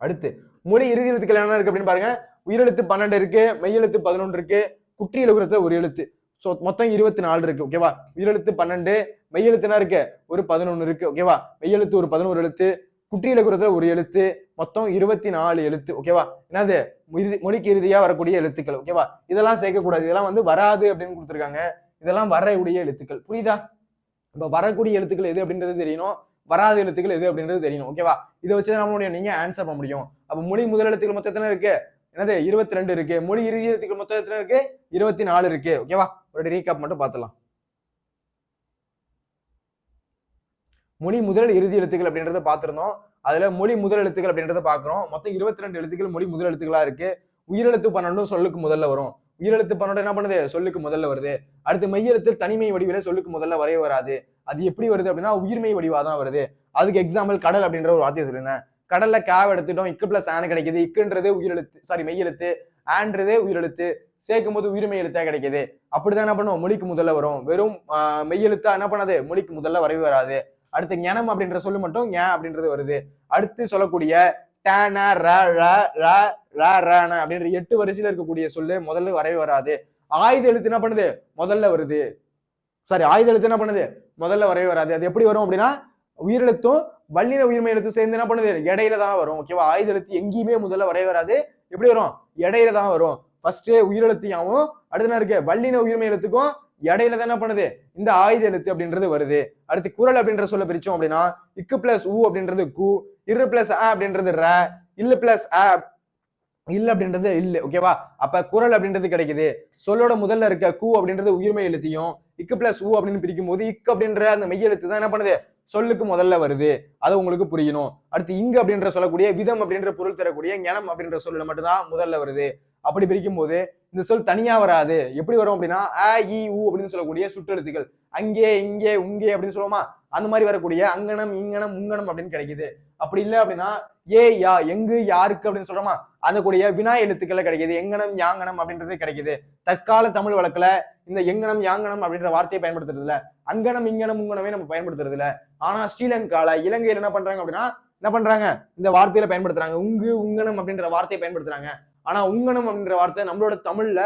அடுத்து மொழி இறுதி எழுத்துக்கள் என்ன இருக்கு அப்படின்னு பாருங்க. உயிரெழுத்து 12 இருக்கு, மெய்யெழுத்து 11 இருக்கு, குற்றியலுகுறத்துல ஒரு எழுத்து. சோ மொத்தம் 24 இருக்கு. ஓகேவா? உயிரெழுத்து 12, மெய்யெழுத்து என்ன இருக்கு ஒரு 11 இருக்கு. ஓகேவா? மெய்யெழுத்து ஒரு 11 எழுத்து, குற்றியலுகுறத்துல ஒரு எழுத்து, மொத்தம் 24 எழுத்து. ஓகேவா? என்னது மொழிக்கு இறுதியா வரக்கூடிய எழுத்துக்கள். ஓகேவா? இதெல்லாம் சேர்க்கக்கூடாது, இதெல்லாம் வந்து வராது அப்படின்னு கொடுத்துருக்காங்க. இதெல்லாம் வரக்கூடிய எழுத்துக்கள். புரியுதா? இப்ப வரக்கூடிய எழுத்துக்கள் எது அப்படின்றது தெரியணும், வராத எழுத்துக்கள் எது அப்படின்றது தெரியணும். ஓகேவா? இதை வச்சு நம்ம முடியும், நீங்க ஆன்சர் பண்ண முடியும். அப்ப மொழி முதல் எழுத்துக்கள் மொத்தம் எத்தனை இருக்கு? என்னது 22 இருக்கு. மொழி இறுதி எழுத்துக்கள் மொத்தம் எத்தனை இருக்கு? 24 இருக்கு. ஓகேவா? ஒரு ரீகேப் மட்டும் பார்த்துலாம். மொழி முதல் இறுதி எழுத்துக்கள் அப்படின்றத பார்த்திருந்தோம். அதுல மொழி முதல் எழுத்துக்கள் அப்படின்றத பாக்குறோம். மொத்தம் 22 எழுத்துக்கள் மொழி முதல் எழுத்துக்களா இருக்கு. உயிரெழுத்து 12 சொல்லுக்கு முதல்ல வரும். உயிரெழுத்து 12 என்ன பண்ணுது? சொல்லுக்கு முதல்ல வருது. அடுத்து மெய்யெழுத்தில் தனிமை வடிவில சொல்லுக்கு முதல்ல வரவே வராது. அது எப்படி வருது அப்படின்னா உயிர்மெய் வடிவா தான் வருது. அதுக்கு எக்ஸாம்பிள் கடல் அப்படின்ற ஒரு வார்த்தையை சொல்லியிருந்தேன். கடல்ல காவ எடுத்துட்டோம், இக்கு பிளஸ் ஆன கிடைக்குது. இக்குன்றது உயிரெழுத்து, சாரி மெய்யெழுத்து, ஆன்றது உயிரெழுத்து, சேர்க்கும் போது உயிர்மெய் எழுத்தா கிடைக்குது. அப்படிதான் என்ன பண்ணுவோம்? மொழிக்கு முதல்ல வரும். வெறும் மெய்யெழுத்தா என்ன பண்ணாது? மொழிக்கு முதல்ல வரவே வராது. அடுத்து ஞனம் அப்படின்ற சொல்லு மட்டும் ஞ அப்படின்றது வருது. அடுத்து சொல்லக்கூடிய அப்படின்ற 8 வரிசையில இருக்கக்கூடிய சொல்லு முதல்ல வரவே வராது. ஆயுத எழுத்து என்ன பண்ணுது? முதல்ல வருது. சாரி, ஆயுத எழுத்து என்ன பண்ணுது? முதல்ல வரவே வராது. அது எப்படி வரும் அப்படின்னா உயிரெழுத்தும் வல்லின உயிர்மை எழுத்து சேர்ந்து என்ன பண்ணுது? இடையில தான் வரும். ஓகேவா? ஆயுத எழுத்து எங்கேயுமே முதல்ல வரவே வராது. எப்படி வரும்? இடையில தான் வரும். ஃபர்ஸ்ட் உயிரெழுத்தையாவும் அடுத்து என்ன இருக்கு? வல்லின உயிர்மை எழுத்துக்கும் இடையில தான் என்ன பண்ணுது? இந்த ஆயுத எழுத்து அப்படின்றது வருது. அடுத்து குரல் அப்படின்ற சொல்ல பிரிச்சோம் அப்படின்னா இக்கு பிளஸ் ஊ அப்படின்றது கு, இரு பிளஸ் அ அப்படின்றது ர, இல்லு பிளஸ் அ இல்ல அப்படின்றது இல்ல. ஓகேவா? அப்ப குரல் அப்படின்றது கிடைக்குது. சொல்லோட முதல்ல இருக்க கு அப்படின்றது உயிர்மை எழுத்தையும் இக்கு பிளஸ் ஊ அப்படின்னு பிரிக்கும் போது இக்கு அப்படின்ற அந்த மெய் எழுத்து தான் என்ன பண்ணுது? சொல்லுக்கு முதல்ல வருது. அது உங்களுக்கு புரியணும். அடுத்து இங்கு அப்படின்ற சொல்லக்கூடிய விதம் அப்படின்ற பொருள் தரக்கூடிய ஞனம் அப்படின்ற சொல்ல மட்டும்தான் முதல்ல வருது. அப்படி பிரிக்கும் போது இந்த சொல் தனியா வராது. எப்படி வரும் அப்படின்னா அ இ உ அப்படின்னு சொல்லக்கூடிய சுற்றெழுத்துக்கள் அங்கே, இங்கே, உங்கே அப்படின்னு சொல்லுவோமா? அந்த மாதிரி வரக்கூடிய அங்கனம், இங்கனம், உங்கனம் அப்படின்னு கிடைக்குது. அப்படி இல்லை அப்படின்னா ஏ யா, எங்கு, யாருக்கு அப்படின்னு சொல்றோமா? அந்த கூடிய வினா எழுத்துக்கள் கிடைக்குது. எங்கனம், யாங்கனம் அப்படின்றது கிடைக்குது. தற்கால தமிழ் வழக்குல இந்த எங்கனம், யாங்கனம் அப்படின்ற வார்த்தையை பயன்படுத்துறது இல்ல. அங்கனம், இங்கனம், உங்கனமே நம்ம பயன்படுத்துறது இல்ல. ஆனா ஸ்ரீலங்கால, இலங்கையில என்ன பண்றாங்க அப்படின்னா என்ன பண்றாங்க? இந்த வார்த்தையில பயன்படுத்துறாங்க. உங்கு, உங்கனம் அப்படின்ற வார்த்தையை பயன்படுத்துறாங்க. ஆனா உங்கனம் அப்படின்ற வார்த்தை நம்மளோட தமிழ்ல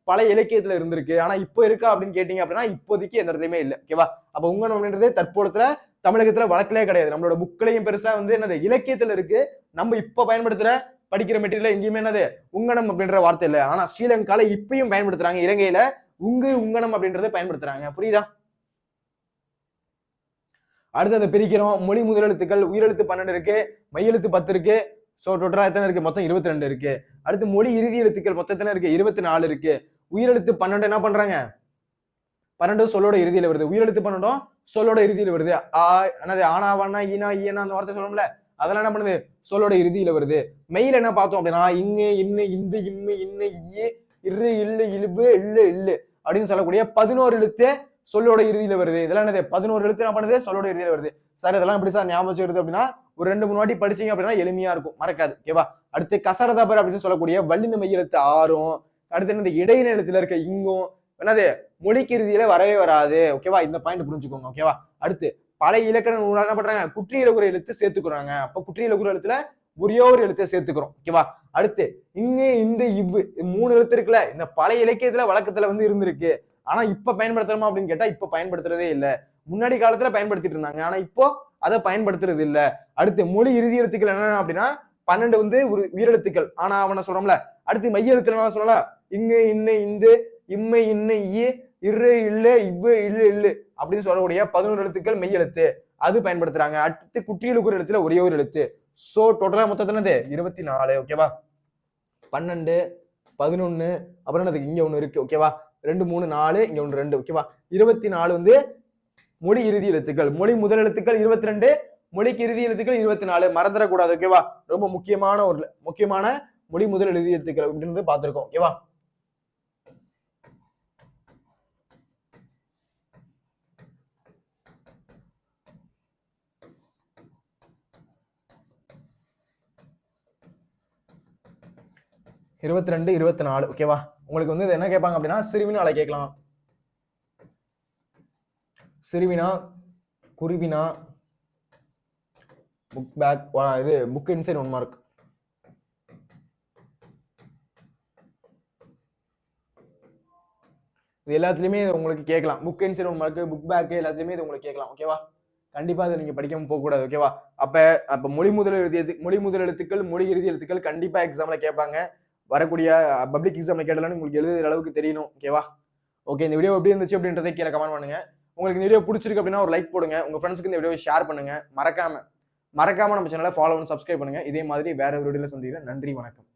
பல இலக்கியத்துல இருந்திருக்கு. ஆனா இப்போ இருக்கா அப்படின்னு கேட்டீங்க அப்படின்னா இப்போதைக்கு எந்த இடத்துலயுமே இல்லை. ஓகேவா? அப்ப உங்கனம் அப்படின்றது தற்போதுல தமிழகத்துல வழக்கிலே கிடையாது. நம்மளோட புக்லையும் பெருசா வந்து என்னது இலக்கியத்துல இருக்கு. நம்ம இப்ப பயன்படுத்துற படிக்கிற மெட்டீரியல் எங்கேயுமே என்னது உங்கனம் அப்படின்ற வார்த்தை இல்லை. ஆனா ஸ்ரீலங்கால இப்பயும் பயன்படுத்துறாங்க. இலங்கையில உங்கு, உங்கனம் அப்படின்றத பயன்படுத்துறாங்க. புரியுதா? அடுத்து அதை பிரிக்கிறோம். மொழி முதலெழுத்துக்கள் உயிரெழுத்து 12 இருக்கு, மையெழுத்து 10 இருக்கு. சோ டோட்டலா எத்தனை இருக்கு? மொத்தம் 22 இருக்கு. அடுத்து மொழி இறுதி எழுத்துக்கள் மொத்தம் எத்தனை இருக்கு? 24 இருக்கு. உயிரெழுத்து 12 என்ன பண்றாங்க? 12 சொல்லோட இறுதியில வருது. உயிரெழுத்து 12 சொல்லோட இறுதியில வருது. என்னது ஆனாவானா, ஈனா, ஈனா அந்த வார்த்தை சொல்லும்ல, அதெல்லாம் என்ன பண்ணுது? சொல்லோட இறுதியில வருது. மெயில் என்ன பார்த்தோம் அப்படின்னா இங்கு, இன்னு, இந்து, இம்மு, இன்னு, இ, இரு, இல்லு, இழுவு, இல்லு, இல்லு அப்படின்னு சொல்லக்கூடிய 11 எழுத்து சொல்லோட இறுதியில வருது. இதெல்லாம் என்னது? 11 எழுத்து என்ன பண்ணுது? சொல்லோட இறுதியில வருது. சார் இதெல்லாம் எப்படி சார் ஞாபகம் வச்சுக்கிறது அப்படின்னா ஒரு 2-3 வாட்டி படிச்சீங்க அப்படின்னா எளிமையா இருக்கும், மறக்காது. ஓகேவா? அடுத்து கசரதபர் அப்படின்னு சொல்லக்கூடிய வல்லின மெய் எழுத்து 6ம், அடுத்து என்னது இடையின எழுத்துல இருக்க இங்கும் என்னது மொழிக்கு இறுதியில வரவே வராது. ஓகேவா? இந்த பாயிண்ட் புரிஞ்சுக்கோங்க. ஓகேவா? அடுத்து பழைய இலக்கண நூலா என்ன பண்றாங்க? குற்றி இலகுற எழுத்து சேர்த்துக்கிறாங்க. அப்ப குற்றி இலகுற எழுத்துல ஒரே ஒரு எழுத்தை சேர்த்துக்கிறோம். ஓகேவா? அடுத்து இங்கு, இந்த, இவ்வு 3 எழுத்து இருக்குல்ல, இந்த பழைய இலக்கியத்துல வழக்கத்துல வந்து இருந்திருக்கு. ஆனா இப்ப பயன்படுத்துறோமா அப்படின்னு கேட்டா இப்ப பயன்படுத்துறதே இல்ல. முன்னாடி காலத்துல பயன்படுத்திட்டு இருந்தாங்க. ஆனா இப்போ அதை பயன்படுத்துறது இல்ல. அடுத்து மொழி இறுதி எழுத்துக்கள் என்ன அப்படின்னா 12 வந்து ஒரு உயிரெழுத்துக்கள். ஆனா அவனை சொல்றோம்ல. அடுத்து மைய எழுத்துல சொல்லலாம் இங்கு, இன்னு, இந்து, இம்மை, இன்னு, இ, இரு, இல்ல, இவ்வு, இல்லு, இல்லு அப்படின்னு சொல்லக்கூடிய 11 எழுத்துக்கள் மெய் எழுத்து. அது பயன்படுத்துறாங்க. அடுத்து குற்றியலுக்குற எழுத்துல ஒரே ஒரு எழுத்து. சோ டோட்டலா மொத்தம் என்னது? 24. ஓகேவா? 12, 11 அப்புறம் என்னதுக்கு இங்க ஒண்ணு இருக்கு. ஓகேவா? 2, 3, 4 இங்க ஒண்ணு 2. ஓகேவா? 24 வந்து மொழி இறுதி எழுத்துக்கள். மொழி முதல் எழுத்துக்கள் 22, மொழிக்கு இறுதி எழுத்துக்கள் 24. மறந்துடக்கூடாது. ஓகேவா? ரொம்ப முக்கியமான மொழி முதல் எழுதி எழுத்துக்கள் அப்படின்றது பார்த்திருக்கோம். ஓகேவா? இருபத்தி 24. ஓகேவா? உங்களுக்கு வந்து என்ன கேட்பாங்க அப்படின்னா சிறுவினால கேட்கலாம். சிறுவினா, குருவினா, புக் பேக், இது புக் இன்சைட் 1 மார்க். இது எல்லாத்துலயுமே உங்களுக்கு கேட்கலாம். Book inside 1 mark, book back எல்லாத்துலயுமே இது உங்களுக்கு கேட்கலாம். ஓகேவா? கண்டிப்பா அதை நீங்க படிக்காம போக கூடாது. ஓகேவா? அப்ப மொழி முதல் எழுத்துக்கள், மொழி இறுதி எழுத்துக்கள் கண்டிப்பா எக்ஸாம்ல கேட்பாங்க. வரக்கூடிய பப்ளிக் எக்ஸாம்ல கேட்டாலும் உங்களுக்கு எழுதுற அளவுக்கு தெரியணும். ஓகேவா? ஓகே, இந்த வீடியோ எப்படி இருந்துச்சு அப்படின்றதை கீழே கமெண்ட் பண்ணுங்க. உங்களுக்கு இந்த வீடியோ பிடிச்சிருக்கு அப்படின்னா ஒரு லைக் போடுங்க. உங்க ஃப்ரெண்ட்ஸ்க்கு இந்த வீடியோவை ஷேர் பண்ணுங்க. மறக்காம நம்ம சேனலை ஃபாலோ பண்ணி சப்ஸ்கிரைப் பண்ணுங்க. இதே மாதிரி வேற ஒரு வீடியோல சந்திக்கிறேன். நன்றி, வணக்கம்.